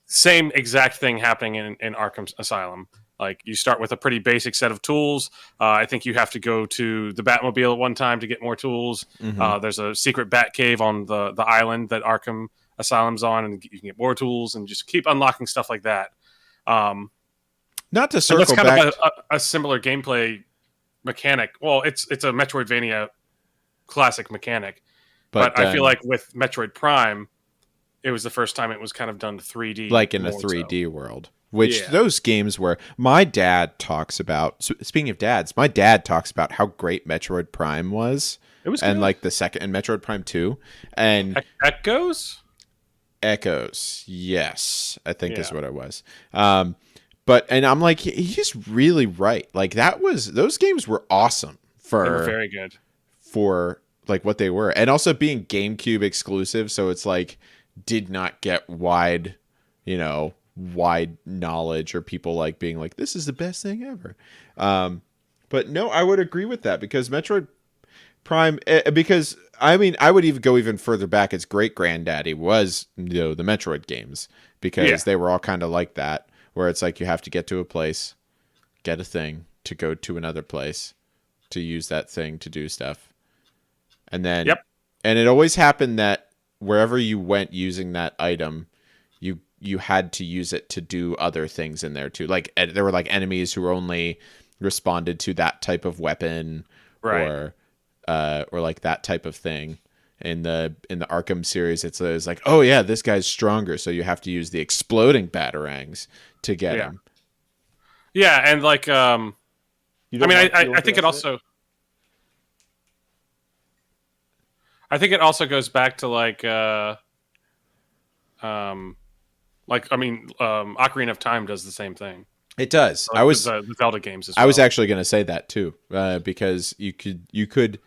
Speaker 2: Same exact thing happening in Arkham Asylum. Like, you start with a pretty basic set of tools. I think you have to go to the Batmobile at one time to get more tools.
Speaker 1: Mm-hmm.
Speaker 2: There's a secret bat cave on the island that Arkham Asylum's on, and you can get more tools and just keep unlocking stuff like that.
Speaker 1: Not to circle
Speaker 2: back. That's kind
Speaker 1: of
Speaker 2: a similar gameplay mechanic. Well, it's a Metroidvania classic mechanic. But I feel like with Metroid Prime, it was the first time it was kind of done 3D.
Speaker 1: Like in a 3D world. Which those games were. My dad talks about. Speaking of dads, my dad talks about how great Metroid Prime was.
Speaker 2: It was,
Speaker 1: and
Speaker 2: good.
Speaker 1: Like the second, and Metroid Prime 2, and
Speaker 2: Echoes,
Speaker 1: yes, I think is what it was. But I'm like, he's really right. Like those games were awesome
Speaker 2: they were very good
Speaker 1: for like what they were, and also being GameCube exclusive, so it's like did not get wide knowledge or people like being like, this is the best thing ever. But no, I would agree with that because Metroid Prime, because I mean, I would even go even further back. Its great granddaddy was, the Metroid games, because they were all kind of like that, where it's like you have to get to a place, get a thing to go to another place to use that thing to do stuff. And then, and it always happened that wherever you went using that item, you had to use it to do other things in there too. Like there were like enemies who only responded to that type of weapon, or like that type of thing. In the Arkham series, it's like, oh yeah, this guy's stronger, so you have to use the exploding batarangs to get him.
Speaker 2: Yeah, and like I think it also. I think it also goes back to Ocarina of Time does the same thing.
Speaker 1: It does.
Speaker 2: Like the Zelda games as well.
Speaker 1: I was actually going to say that too, because you could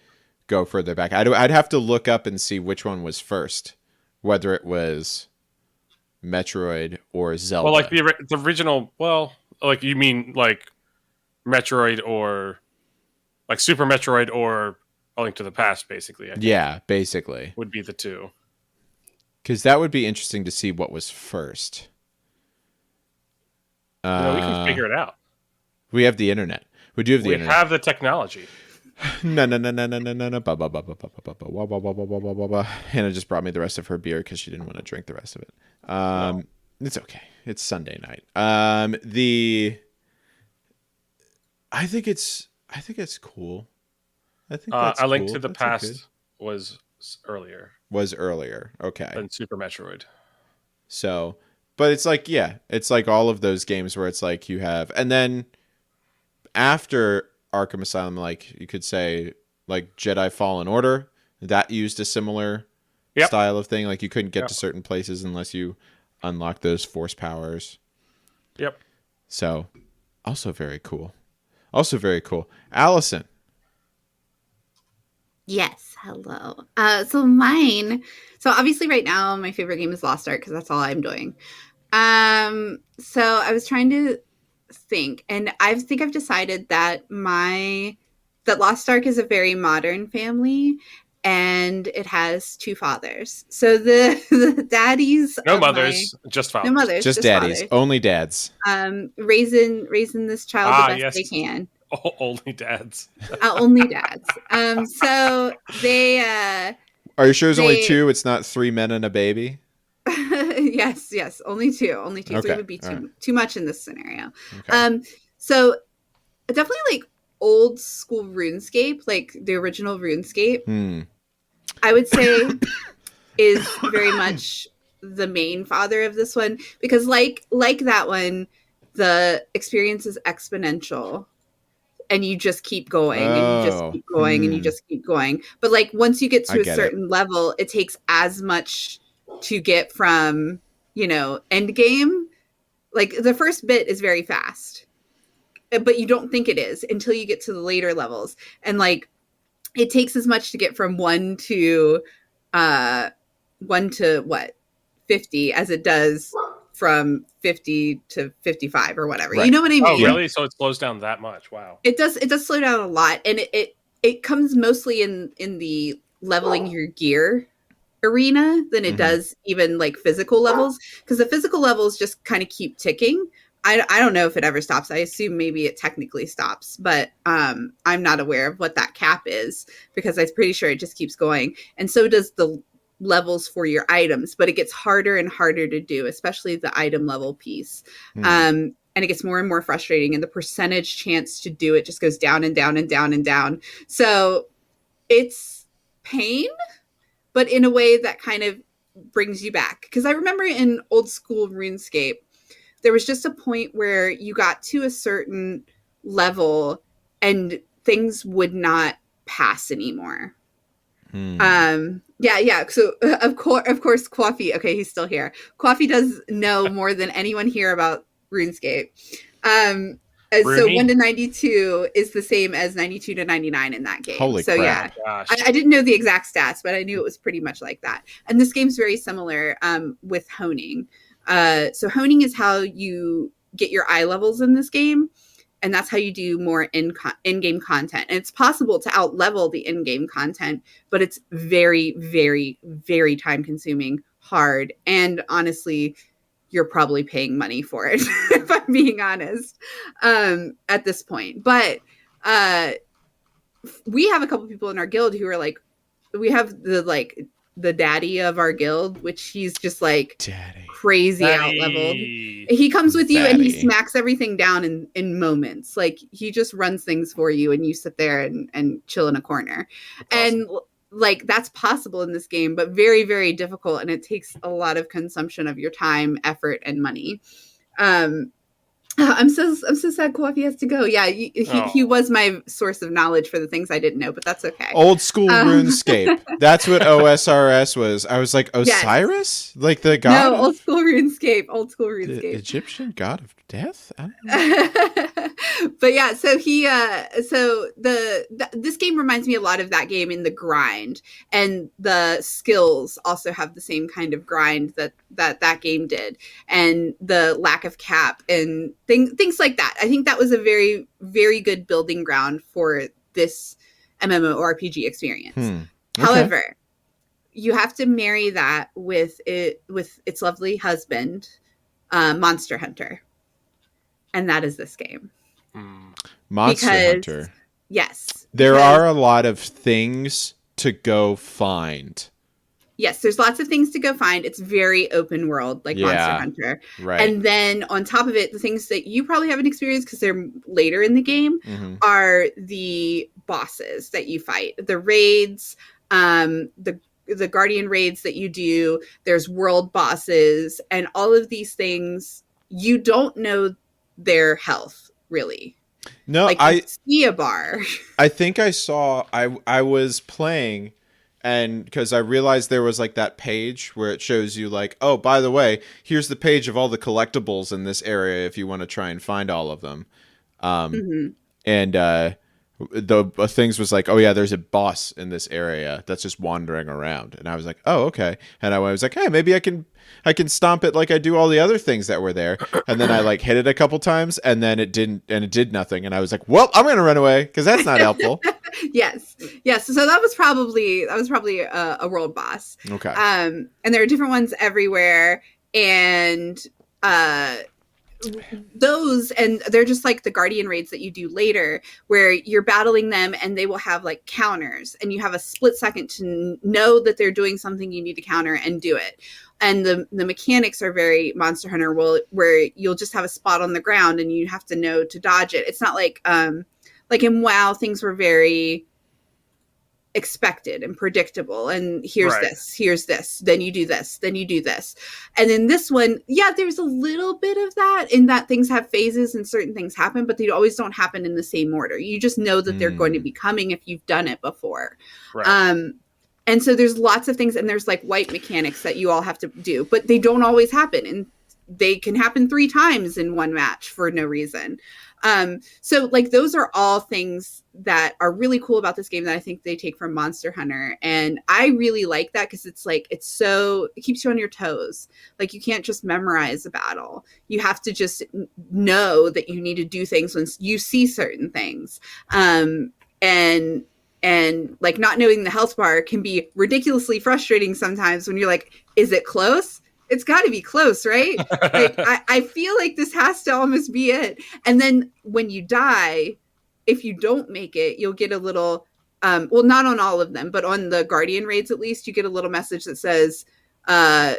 Speaker 1: go further back. I'd have to look up and see which one was first, whether it was Metroid or Zelda.
Speaker 2: Well, like the original. Well, like you mean like Metroid or like Super Metroid or A Link to the Past, basically. I think
Speaker 1: basically
Speaker 2: would be the two.
Speaker 1: Because that would be interesting to see what was first.
Speaker 2: We can figure it out.
Speaker 1: We have the internet. We do have the internet.
Speaker 2: We have the technology.
Speaker 1: No. Hannah just brought me the rest of her beer because she didn't want to drink the rest of it. It's okay. It's Sunday night. I think it's cool. I think that's
Speaker 2: A Link
Speaker 1: cool.
Speaker 2: to the
Speaker 1: That's
Speaker 2: Past was earlier
Speaker 1: okay.
Speaker 2: than Super Metroid.
Speaker 1: So, but it's like, yeah, it's like all of those games where it's like you have, and then after Arkham Asylum, like you could say, like Jedi Fallen Order, that used a similar style of thing. Like you couldn't get to certain places unless you unlock those force powers.
Speaker 2: Yep.
Speaker 1: So, also very cool. Allison.
Speaker 3: Yes, hello. So obviously right now my favorite game is Lost Ark because that's all I'm doing. So I was trying to think, and I think I've decided that that Lost Ark is a very modern family, and it has two fathers. So the daddies,
Speaker 2: no mothers, just fathers.
Speaker 3: No mothers,
Speaker 1: just daddies,
Speaker 3: fathers.
Speaker 1: Only dads.
Speaker 3: Raising this child the best they can.
Speaker 2: Only dads.
Speaker 3: Only dads. So they.
Speaker 1: Are you sure there's only two? It's not three men and a baby.
Speaker 3: Yes, only two. Okay. Three would be too much in this scenario. Okay. So definitely like old school RuneScape, like the original RuneScape. I would say is very much the main father of this one because like that one, the experience is exponential. And you just keep going and you just keep going and you just keep going. But like once you get to a certain level, it takes as much to get from, end game. Like the first bit is very fast, but you don't think it is until you get to the later levels. And like it takes as much to get from 1 to 50 as it does from 50 to 55 or whatever. Right. You know what I mean?
Speaker 2: Oh, really? So it slows down that much? Wow.
Speaker 3: It does slow down a lot. And it comes mostly in the leveling your gear arena than it does even like physical levels. Because the physical levels just kind of keep ticking. I don't know if it ever stops. I assume maybe it technically stops, but I'm not aware of what that cap is because I'm pretty sure it just keeps going. And so does the levels for your items, but it gets harder and harder to do, especially the item level piece. And it gets more and more frustrating, and the percentage chance to do it just goes down and down and down and down. So it's pain, but in a way that kind of brings you back. Because I remember in old school RuneScape, there was just a point where you got to a certain level and things would not pass anymore. Yeah. So of course, Coffee. Okay, he's still here. Coffee does know more than anyone here about RuneScape. So 1 to 92 is the same as 92 to 99 in that game.
Speaker 1: Holy
Speaker 3: so
Speaker 1: crap.
Speaker 3: Yeah, I didn't know the exact stats, but I knew it was pretty much like that. And this game's very similar with honing. So honing is how you get your eye levels in this game. And that's how you do more in-game content. And it's possible to out-level the in-game content, but it's very, very, very time-consuming, hard, and honestly, you're probably paying money for it, if I'm being honest, at this point. But we have a couple people in our guild who are like, we have the daddy of our guild, which he's just like crazy out-leveled. He comes with you and he smacks everything down in moments. Like he just runs things for you and you sit there and chill in a corner. That's awesome. Like that's possible in this game, but very, very difficult. And it takes a lot of consumption of your time, effort, and money. I'm so sad Coffee has to go. Yeah, he was my source of knowledge for the things I didn't know, but that's okay.
Speaker 1: Old school RuneScape. That's what OSRS was. I was like, Osiris? Yes. Like the god?
Speaker 3: No, old school RuneScape. The
Speaker 1: Egyptian god of death? I don't know.
Speaker 3: But yeah, so this game reminds me a lot of that game in the grind, and the skills also have the same kind of grind that game did, and the lack of cap and things like that. I think that was a very, very good building ground for this MMORPG experience. Okay. However, you have to marry that with its lovely husband, Monster Hunter. And that is this game.
Speaker 1: Monster Hunter.
Speaker 3: Yes.
Speaker 1: There
Speaker 3: because-
Speaker 1: are a lot of things to go find.
Speaker 3: Yes, there's lots of things to go find. It's very open world, like Monster Hunter.
Speaker 1: Right.
Speaker 3: And then on top of it, the things that you probably haven't experienced because they're later in the game are the bosses that you fight. The raids, the Guardian raids that you do, there's world bosses, and all of these things, you don't know their health, really.
Speaker 1: No,
Speaker 3: like you see a bar.
Speaker 1: I think I saw, I was playing, and because I realized there was like that page where it shows you like, oh, by the way, here's the page of all the collectibles in this area if you want to try and find all of them. And the things was like, oh yeah, there's a boss in this area that's just wandering around. And I was like, oh, okay. And I was like, hey, maybe I can stomp it like I do all the other things that were there. And then I like hit it a couple times, and then it did nothing. And I was like, well, I'm going to run away because that's not helpful.
Speaker 3: Yes. So that was probably a world boss.
Speaker 1: Okay.
Speaker 3: And there are different ones everywhere, and those, and they're just like the Guardian raids that you do later, where you're battling them, and they will have like counters, and you have a split second to know that they're doing something you need to counter and do it. And the mechanics are very Monster Hunter, where you'll just have a spot on the ground and you have to know to dodge it. It's not like in WoW, things were very expected and predictable, and here's this, then you do this, then you do this. And in this one, there's a little bit of that, in that things have phases and certain things happen, but they always don't happen in the same order. You just know that they're going to be coming if you've done it before. And so there's lots of things, and there's like wipe mechanics that you all have to do, but they don't always happen, and they can happen 3 times in one match for no reason. So like those are all things that are really cool about this game that I think they take from Monster Hunter. And I really like that because it's like, it keeps you on your toes. Like you can't just memorize a battle. You have to just know that you need to do things when you see certain things. And like not knowing the health bar can be ridiculously frustrating sometimes when you're like, is it close? It's got to be close, right? Like, I feel like this has to almost be it. And then when you die, if you don't make it, you'll get a little, well, not on all of them, but on the Guardian raids at least, you get a little message that says 23%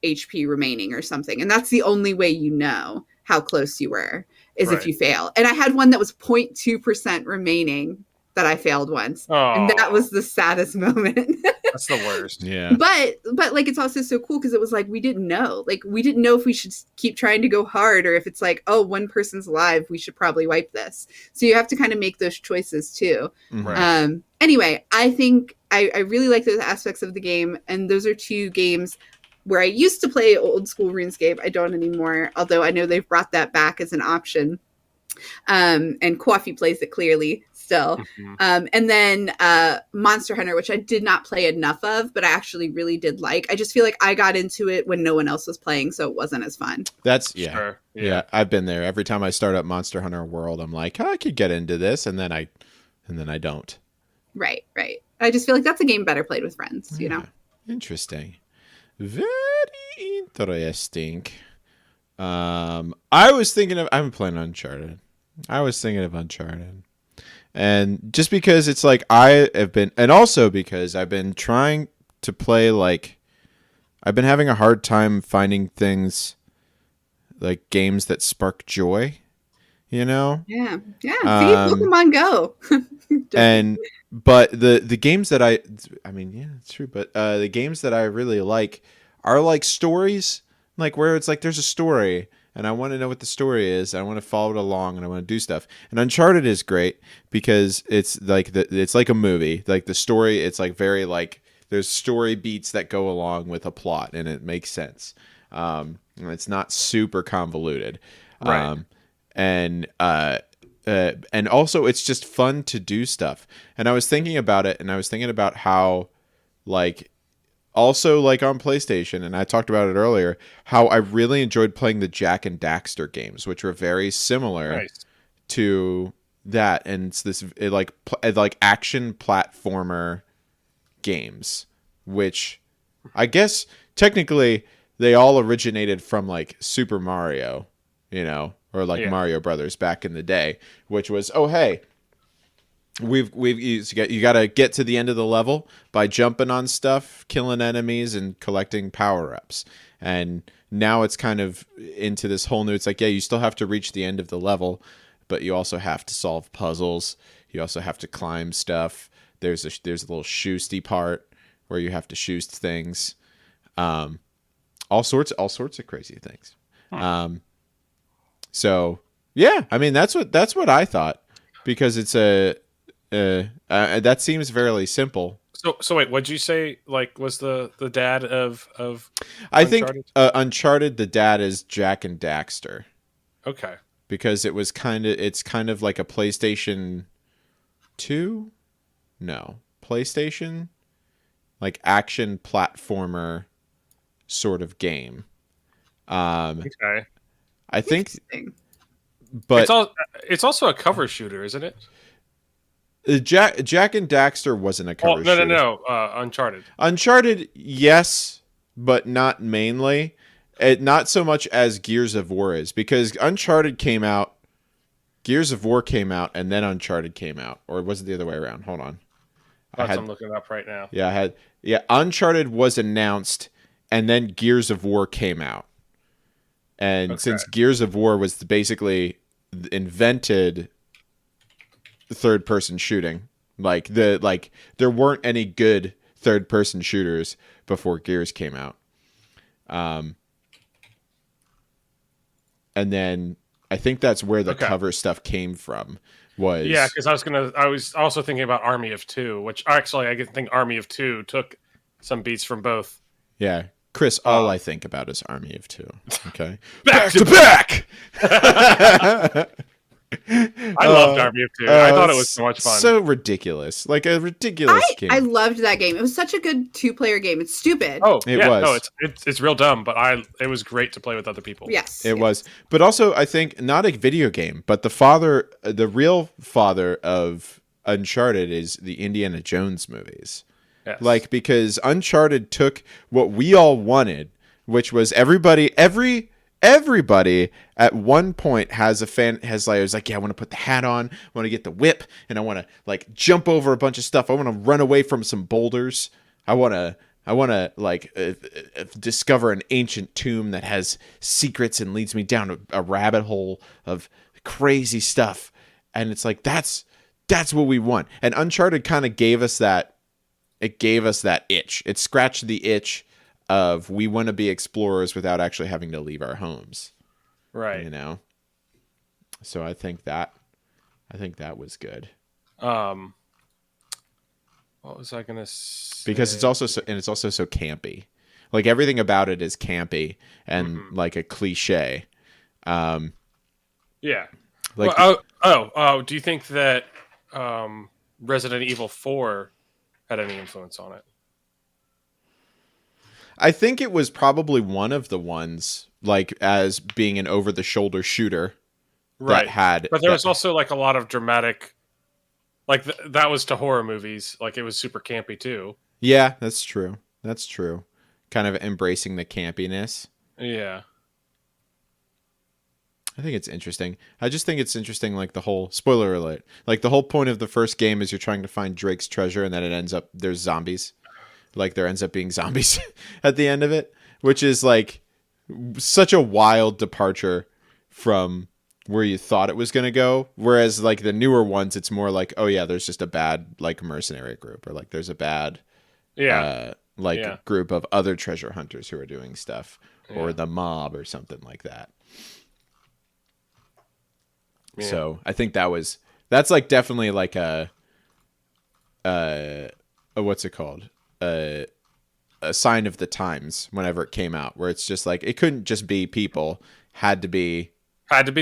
Speaker 3: HP remaining or something. And that's the only way you know how close you were, is if you fail. And I had one that was 0.2% remaining that I failed once. And that was the saddest moment.
Speaker 2: That's the worst.
Speaker 1: Yeah.
Speaker 3: But like, it's also so cool because it was like, we didn't know. Like, we didn't know if we should keep trying to go hard, or if it's like, oh, one person's alive, we should probably wipe this. So you have to kind of make those choices too.
Speaker 1: Right.
Speaker 3: Anyway, I think I really like those aspects of the game. And those are 2 games where I used to play old school RuneScape. I don't anymore, although I know they've brought that back as an option. And Coffee plays it clearly still. And then Monster Hunter, which I did not play enough of, but I actually really did like. I just feel like I got into it when no one else was playing, so it wasn't as fun.
Speaker 1: That's
Speaker 2: Sure.
Speaker 1: Yeah, I've been there. Every time I start up Monster Hunter World, I'm like, I could get into this, and then I don't.
Speaker 3: Right. I just feel like that's a game better played with friends, you know?
Speaker 1: Interesting. Very interesting. I was thinking of, I'm playing Uncharted. I was thinking of Uncharted. And just because it's like I have been, and also because I've been trying to play, like, I've been having a hard time finding things, like games that spark joy, you know?
Speaker 3: Yeah. See, Pokemon Go.
Speaker 1: But the games that I mean, yeah, it's true. But the games that I really like are like stories, like where it's like there's a story and I want to know what the story is. I want to follow it along and I want to do stuff. And Uncharted is great because it's like it's like a movie. Like the story, it's like very like there's story beats that go along with a plot and it makes sense. It's not super convoluted.
Speaker 2: Right.
Speaker 1: And also it's just fun to do stuff. And I was thinking about it, and I was thinking about how, like, also like on PlayStation, and I talked about it earlier, how I really enjoyed playing the Jak and Daxter games, which were very similar to that. And it's this like action platformer games, which I guess technically they all originated from like Super Mario, you know, or like
Speaker 2: Yeah.
Speaker 1: Mario Brothers back in the day, which was, oh hey, you got to get to the end of the level by jumping on stuff, killing enemies, and collecting power ups. And now it's kind of into this whole new. It's like, yeah, you still have to reach the end of the level, but you also have to solve puzzles. You also have to climb stuff. There's a little shoosty part where you have to shoost things. All sorts of crazy things. So yeah, I mean that's what I thought, because it's that seems fairly simple.
Speaker 2: So wait, what'd you say? Like, was the dad of
Speaker 1: I
Speaker 2: Uncharted?
Speaker 1: think Uncharted, the dad is Jack and Daxter,
Speaker 2: Okay.
Speaker 1: because it's kind of like a PlayStation 2, no, PlayStation, like action platformer sort of game.
Speaker 2: Okay.
Speaker 1: I think,
Speaker 3: Interesting.
Speaker 1: but
Speaker 2: It's also a cover shooter, isn't it?
Speaker 1: Jack and Daxter wasn't a cover shooter.
Speaker 2: No. Uncharted.
Speaker 1: Uncharted, yes, but not mainly. Not so much as Gears of War is, because Uncharted came out, Gears of War came out, and then Uncharted came out. Or was it the other way around? Hold on.
Speaker 2: I'm looking it up right now.
Speaker 1: Yeah, Uncharted was announced, and then Gears of War came out. And since Gears of War was basically invented third-person shooting, like there weren't any good third-person shooters before Gears came out. And then I think that's where the cover stuff came from.
Speaker 2: Yeah, because I was also thinking about Army of Two, which actually I think Army of Two took some beats from both.
Speaker 1: Yeah, Chris, all I think about is Army of Two. Okay,
Speaker 2: back
Speaker 1: to back.
Speaker 2: I loved Army of Two. I thought it was so much fun.
Speaker 1: So ridiculous, like a ridiculous game.
Speaker 3: I loved that game. It was such a good 2-player game. It's stupid.
Speaker 2: Oh,
Speaker 1: it
Speaker 2: yeah,
Speaker 1: was.
Speaker 2: No, it's real dumb, but it was great to play with other people.
Speaker 3: Yes,
Speaker 1: it was. But also, I think not a video game, but the real father of Uncharted is the Indiana Jones movies.
Speaker 2: Yes.
Speaker 1: Like, because Uncharted took what we all wanted, which was everybody at one point was like, yeah, I want to put the hat on, I want to get the whip, and I want to like jump over a bunch of stuff. I want to run away from some boulders. I want to like discover an ancient tomb that has secrets and leads me down a rabbit hole of crazy stuff. And it's like, that's what we want. And Uncharted kind of gave us that. It gave us that itch. It scratched the itch of, we want to be explorers without actually having to leave our homes.
Speaker 2: Right.
Speaker 1: You know? So I think that was good.
Speaker 2: What was I going to say?
Speaker 1: Because it's also so campy. Like, everything about it is campy and like a cliche.
Speaker 2: Yeah.
Speaker 1: Like,
Speaker 2: do you think that Resident Evil 4 had any influence on it?
Speaker 1: I think it was probably one of the ones, like, as being an over-the-shoulder shooter,
Speaker 2: right? But there was
Speaker 1: that,
Speaker 2: also like a lot of dramatic, like that was to horror movies. Like, it was super campy too.
Speaker 1: Yeah, that's true. That's true. Kind of embracing the campiness.
Speaker 2: Yeah.
Speaker 1: I think it's interesting. I just think it's interesting, like, the whole, spoiler alert, like, the whole point of the first game is you're trying to find Drake's treasure, and then it ends up, there's zombies. Like, there ends up being zombies at the end of it, which is, like, such a wild departure from where you thought it was going to go. Whereas, like, the newer ones, it's more like, oh, yeah, there's just a bad, like, mercenary group, or, like, there's a bad, group of other treasure hunters who are doing stuff, or the mob or something like that. Yeah. So I think that's like definitely like a what's it called? A sign of the times whenever it came out, where it's just like, it couldn't just be people, had to be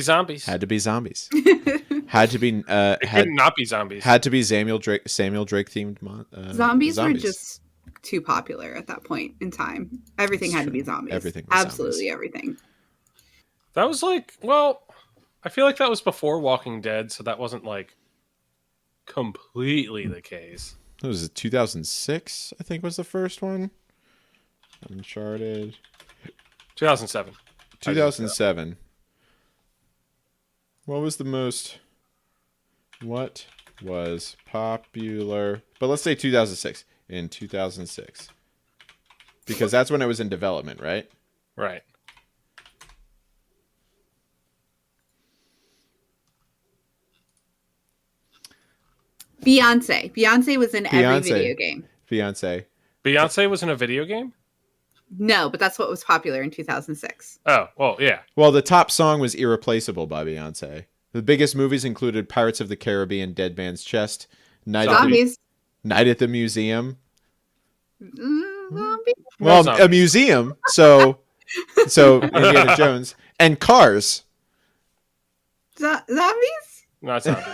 Speaker 2: zombies.
Speaker 1: Had to be zombies. Had to be
Speaker 2: could not be zombies.
Speaker 1: Had to be Samuel Drake themed
Speaker 3: zombies were just too popular at that point in time. Everything had to be zombies.
Speaker 1: Everything was
Speaker 3: absolutely
Speaker 1: zombies.
Speaker 3: Everything.
Speaker 2: That was like, well, I feel like that was before Walking Dead, so that wasn't like completely the case.
Speaker 1: What was it, 2006, I think, was the first one? Uncharted.
Speaker 2: 2007.
Speaker 1: 2007. What was the most? What was popular? But let's say 2006. In 2006, because that's when it was in development, right?
Speaker 2: Right.
Speaker 3: Beyonce. Beyonce was in every video game.
Speaker 2: Beyonce was in a video game?
Speaker 3: No, but that's what was popular in 2006.
Speaker 2: Oh, well, yeah.
Speaker 1: Well, the top song was Irreplaceable by Beyonce. The biggest movies included Pirates of the Caribbean, Dead Man's Chest, Night at the Museum.
Speaker 3: Zombies?
Speaker 1: Well, a museum, so Indiana Jones, and Cars.
Speaker 3: Zombies?
Speaker 2: Not zombies.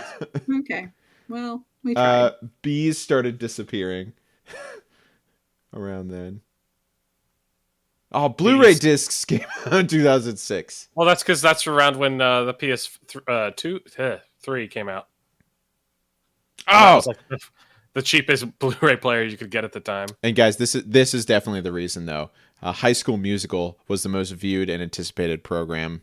Speaker 3: Okay. Well, we tried.
Speaker 1: Bees started disappearing around then. Oh, Blu-ray discs came out in 2006.
Speaker 2: Well, that's because that's around when the PS3 came out.
Speaker 1: Oh,
Speaker 2: was like the cheapest Blu-ray player you could get at the time.
Speaker 1: And guys, this is definitely the reason, though. High School Musical was the most viewed and anticipated program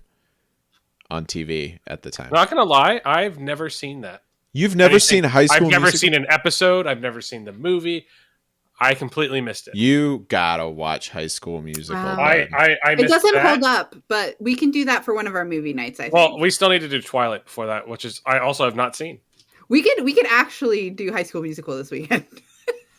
Speaker 1: on TV at the time.
Speaker 2: Not gonna lie, I've never seen that.
Speaker 1: You've never seen High School Musical?
Speaker 2: I've never seen an episode. I've never seen the movie. I completely missed it.
Speaker 1: You gotta watch High School Musical.
Speaker 2: I missed
Speaker 3: it doesn't
Speaker 2: that.
Speaker 3: hold up, but we can do that for one of our movie nights. I think.
Speaker 2: Well, we still need to do Twilight before that, which is I also have not seen.
Speaker 3: We could actually do High School Musical this weekend.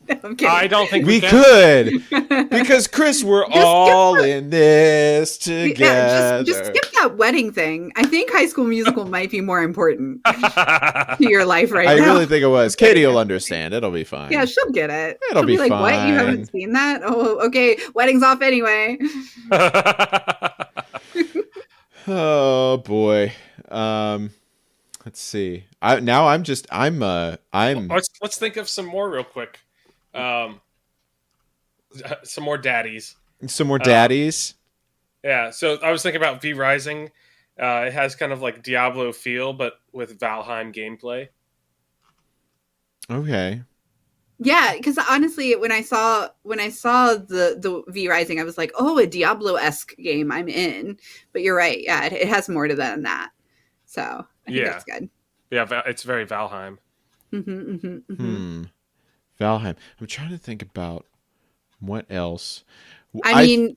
Speaker 3: No, I'm kidding.
Speaker 2: I don't think
Speaker 1: we could because Chris, we're all in this together.
Speaker 3: Yeah, just skip that wedding thing. I think High School Musical might be more important to your life right now.
Speaker 1: I really think it was. Katie will understand. It'll be fine.
Speaker 3: Yeah, she'll get it.
Speaker 1: It'll be
Speaker 3: like,
Speaker 1: fine.
Speaker 3: What? You haven't seen that? Oh, okay. Wedding's off anyway.
Speaker 1: Oh boy. Let's see. Let's
Speaker 2: think of some more real quick. Some more daddies.
Speaker 1: Some more daddies.
Speaker 2: Yeah, so I was thinking about V Rising. It has kind of like Diablo feel, but with Valheim gameplay.
Speaker 1: Okay.
Speaker 3: Yeah, because honestly, when I saw the V Rising, I was like, oh, a Diablo-esque game. I'm in. But you're right. Yeah, it has more to that than that. So I think that's good.
Speaker 2: Yeah, it's very Valheim.
Speaker 1: Valheim. I'm trying to think about what else.
Speaker 3: I mean,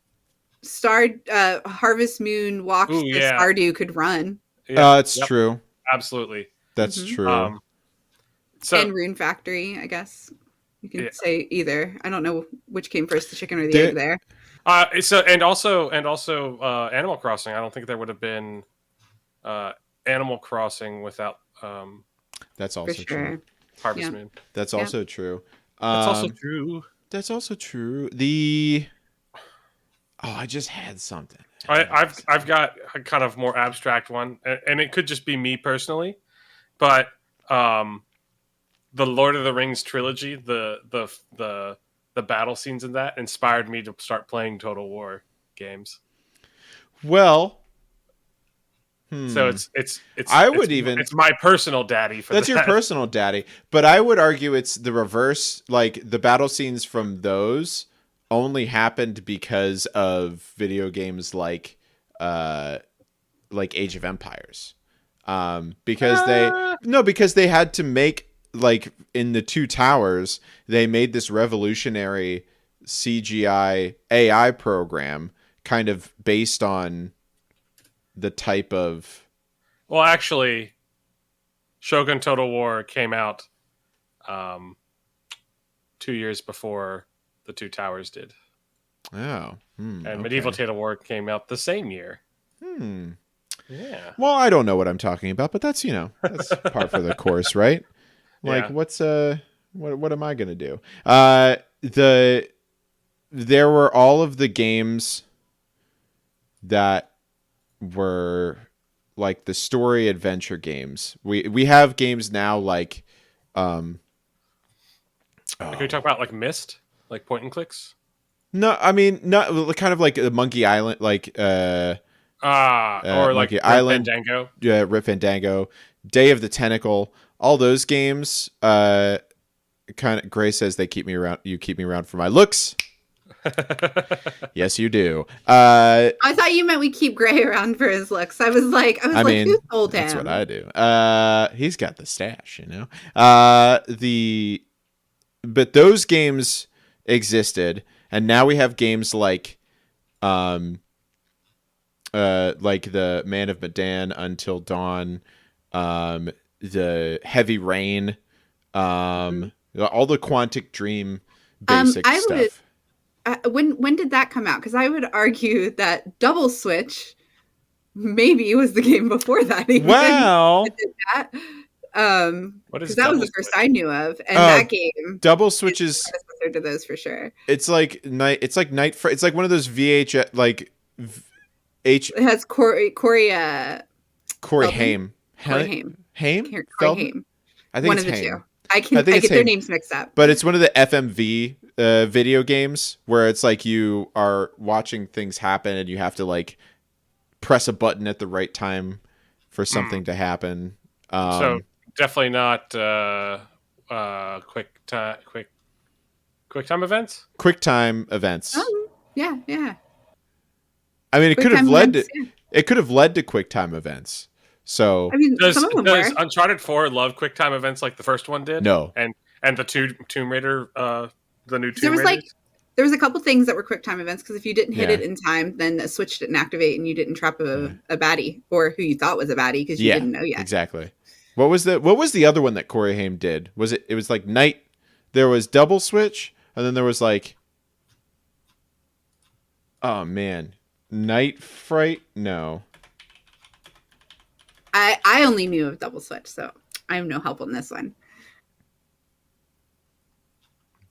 Speaker 3: Harvest Moon walks the Stardew could run.
Speaker 1: Yeah, it's true.
Speaker 2: Absolutely.
Speaker 1: That's true.
Speaker 3: And Rune Factory, I guess. You can say either. I don't know which came first, the chicken or the egg there.
Speaker 2: And also Animal Crossing. I don't think there would have been Animal Crossing without
Speaker 1: that's also true.
Speaker 2: Harvest Moon.
Speaker 1: That's also true.
Speaker 2: That's also true.
Speaker 1: That's also true. I just had something.
Speaker 2: I've got a kind of more abstract one, and it could just be me personally, but the Lord of the Rings trilogy, the battle scenes in that inspired me to start playing Total War games.
Speaker 1: Well,
Speaker 2: so it's my personal daddy for
Speaker 1: that's your personal daddy, but I would argue it's the reverse. Like the battle scenes from those only happened because of video games like Age of Empires, because they had to make, like in the Two Towers, they made this revolutionary CGI AI program kind of based on the type of...
Speaker 2: Well, actually, Shogun Total War came out 2 years before the Two Towers did.
Speaker 1: Oh.
Speaker 2: And Medieval Total War came out the same year. Yeah.
Speaker 1: Well, I don't know what I'm talking about, but that's, that's par for the course, right? Like, what am I going to do? There were all of the games that were like the story adventure games. We have games now like
Speaker 2: Can we talk about like Myst, like point and clicks?
Speaker 1: No, I mean not kind of like Monkey Island, like
Speaker 2: or like
Speaker 1: Monkey Island,
Speaker 2: Fandango.
Speaker 1: Yeah, Rip Fandango, Day of the Tentacle, all those games. Kind of Gray says they keep me around. You keep me around for my looks. Yes, you do.
Speaker 3: I thought you meant we keep Gray around for his looks. I was like, who told him?
Speaker 1: That's what I do. He's got the stash, you know. But those games existed, and now we have games like the Man of Medan, Until Dawn, the Heavy Rain, all the Quantic Dream basic stuff.
Speaker 3: When did that come out? Because I would argue that Double Switch maybe was the game before that. Even.
Speaker 1: Wow.
Speaker 3: That.
Speaker 2: Because
Speaker 3: that was the first I knew of, and that game
Speaker 1: Double Switch is
Speaker 3: to those for sure.
Speaker 1: It's like night. It's like night. It's like one of those VHS
Speaker 3: It has Corey
Speaker 1: Haim.
Speaker 3: Corey Haim.
Speaker 1: I think
Speaker 3: one
Speaker 1: it's
Speaker 3: of the
Speaker 1: Haim.
Speaker 3: two. I get their names mixed up.
Speaker 1: But it's one of the FMV video games where it's like you are watching things happen and you have to like press a button at the right time for something to happen.
Speaker 2: So definitely not quick time events.
Speaker 1: Quick time events.
Speaker 3: Yeah.
Speaker 1: I mean, it could have led to it could have led to quick time events. So
Speaker 3: I mean,
Speaker 2: does
Speaker 3: some of them were.
Speaker 2: Uncharted 4 love quick time events like the first one did?
Speaker 1: No.
Speaker 2: And the Tomb Raider, the new Tomb
Speaker 3: There was
Speaker 2: Raiders?
Speaker 3: there was a couple things that were quick time events because if you didn't hit it in time, then the switch didn't activate and you didn't trap a baddie or who you thought was a baddie because you didn't know yet.
Speaker 1: Exactly. What was the other one that Corey Haim did? It was like night. There was Double Switch, and then there was like, oh man, Night Fright. No.
Speaker 3: I only knew of Double Switch, so I have no help on this one.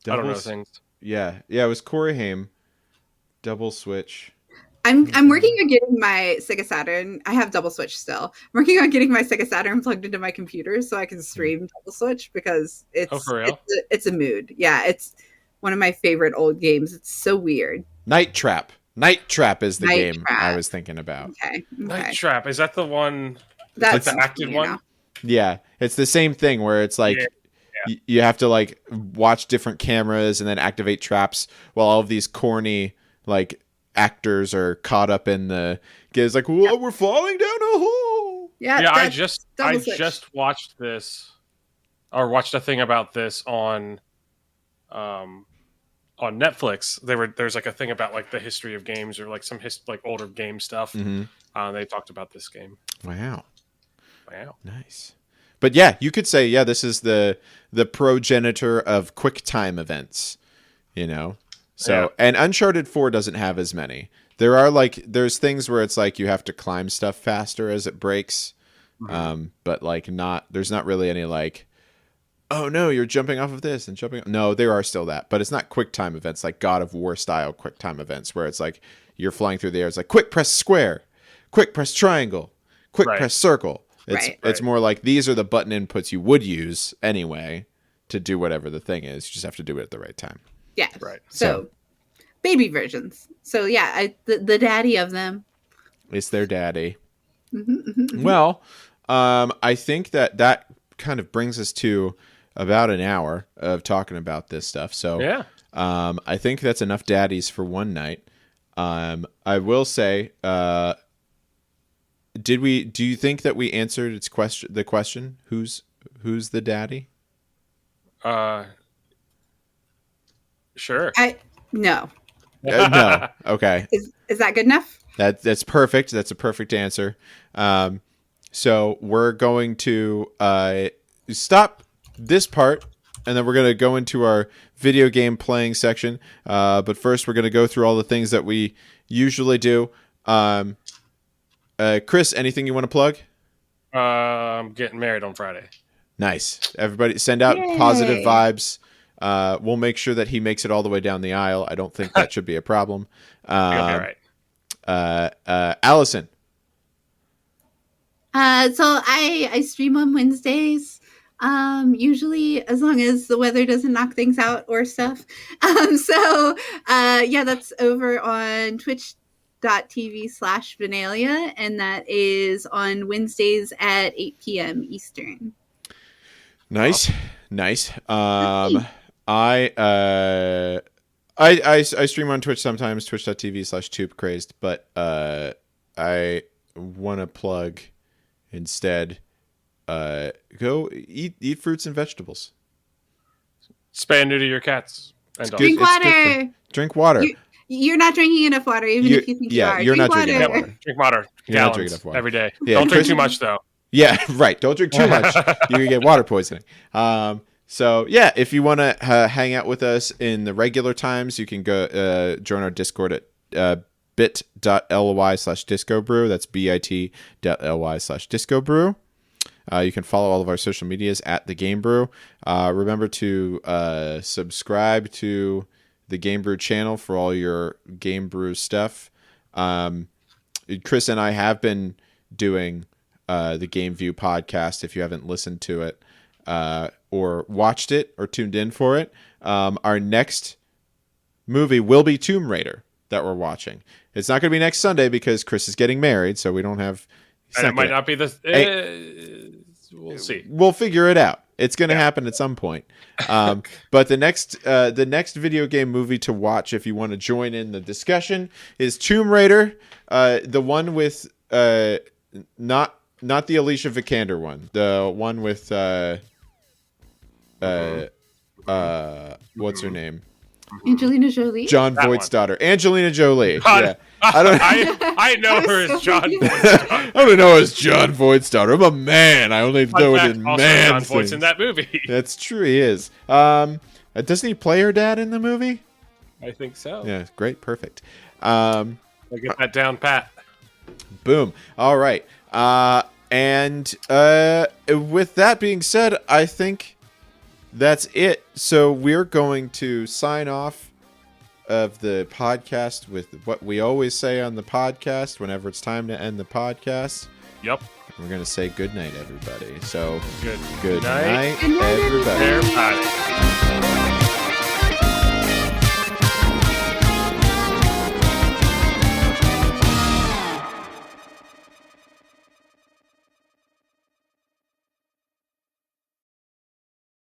Speaker 2: I don't know things.
Speaker 1: Yeah, it was Corey Haim. Double Switch.
Speaker 3: I'm working on getting my Sega Saturn. I have Double Switch still. I'm working on getting my Sega Saturn plugged into my computer so I can stream Double Switch because it's a mood. Yeah, it's one of my favorite old games. It's so weird.
Speaker 1: Night Trap. Night Trap is the game I was thinking about.
Speaker 3: Okay.
Speaker 2: Night Trap, is that the one?
Speaker 3: That's
Speaker 2: like the active one.
Speaker 1: Yeah, it's the same thing where it's like you have to like watch different cameras and then activate traps while all of these corny like actors are caught up in the. It's like, whoa, we're falling down a hole.
Speaker 3: Yeah.
Speaker 2: I just watched this, or watched a thing about this on Netflix. There's like a thing about like the history of games or like some like older game stuff.
Speaker 1: Mm-hmm.
Speaker 2: They talked about this game.
Speaker 1: Wow,
Speaker 2: nice.
Speaker 1: But yeah, you could say this is the progenitor of quick time events, you know. So and Uncharted 4 doesn't have as many. There's things where it's like you have to climb stuff faster as it breaks, but like there's not really any like, oh no, you're jumping off of this and jumping. No, there are still that, but it's not quick time events like God of War style quick time events where it's like you're flying through the air. It's like quick press square, quick press triangle, quick press circle. It's more like these are the button inputs you would use anyway to do whatever the thing is. You just have to do it at the right time.
Speaker 3: Yeah.
Speaker 2: Right.
Speaker 3: So baby versions. So yeah, the daddy of them.
Speaker 1: It's their daddy.
Speaker 3: Mm-hmm.
Speaker 1: Well, I think that kind of brings us to about an hour of talking about this stuff. So I think that's enough daddies for one night. I will say, do you think that we answered the question? Who's the daddy?
Speaker 2: Sure.
Speaker 3: No.
Speaker 1: No. Okay.
Speaker 3: Is that good enough?
Speaker 1: That's perfect. That's a perfect answer. So we're going to stop this part, and then we're going to go into our video game playing section. But first, we're going to go through all the things that we usually do. Chris, anything you want to plug?
Speaker 2: I'm getting married on Friday.
Speaker 1: Nice. Everybody send out positive vibes. We'll make sure that he makes it all the way down the aisle. I don't think that should be a problem.
Speaker 2: You'll be right.
Speaker 1: Allison.
Speaker 3: So I stream on Wednesdays. Usually as long as the weather doesn't knock things out or stuff. That's over on twitch.tv/Vinalia, and that is on Wednesdays at 8 p.m. Eastern.
Speaker 1: Nice. I stream on Twitch sometimes, twitch.tv/tubecrazed, but I want to plug instead. Go eat fruits and vegetables.
Speaker 2: Spay and neuter your cats. And dogs.
Speaker 3: Drink water.
Speaker 1: Drink water.
Speaker 3: You're not drinking enough water, even if you think you are.
Speaker 1: You're
Speaker 3: Drink
Speaker 1: not drinking
Speaker 3: water.
Speaker 1: enough water.
Speaker 2: Drink water.
Speaker 1: You're not
Speaker 2: Gallons
Speaker 1: drinking enough water.
Speaker 2: every day.
Speaker 1: Yeah,
Speaker 2: Don't drink
Speaker 1: Chris-
Speaker 2: too much though.
Speaker 1: Yeah, right. Don't drink too much. You can get water poisoning. So yeah, if you want to hang out with us in the regular times, you can go join our Discord at bit.ly/discobrew. That's bit.ly/discobrew. You can follow all of our social medias at The Game Brew. Remember to subscribe to the Game Brew channel for all your Game Brew stuff. Chris and I have been doing the Game View podcast. If you haven't listened to it or watched it or tuned in for it, our next movie will be Tomb Raider that we're watching. It's not going to be next Sunday because Chris is getting married, so we don't have...
Speaker 2: And it might not be the... we'll see.
Speaker 1: We'll figure it out. It's going to happen at some point. But the next video game movie to watch, if you want to join in the discussion, is Tomb Raider. The one with not the Alicia Vikander one. The one with what's her name?
Speaker 3: Angelina Jolie.
Speaker 1: John
Speaker 2: That
Speaker 1: Voight's
Speaker 2: one.
Speaker 1: daughter, Angelina Jolie.
Speaker 2: God,
Speaker 1: Yeah, I don't.
Speaker 2: I know her as John Voight's daughter.
Speaker 1: I don't know as John Voight's daughter. I'm a man. I only know it
Speaker 2: Fact,
Speaker 1: in
Speaker 2: also
Speaker 1: man
Speaker 2: John Voight's
Speaker 1: things.
Speaker 2: in that movie.
Speaker 1: That's true. He is. Doesn't he play her dad in the movie?
Speaker 2: I think so.
Speaker 1: Yeah, great, perfect.
Speaker 2: I get that down pat.
Speaker 1: Boom. All right. And with that being said, I think that's it. So we're going to sign off of the podcast with what we always say on the podcast whenever it's time to end the podcast.
Speaker 2: Yep.
Speaker 1: We're going to say good night, everybody. So
Speaker 2: Good
Speaker 1: good night,
Speaker 3: Good night,
Speaker 1: everybody.
Speaker 2: everybody.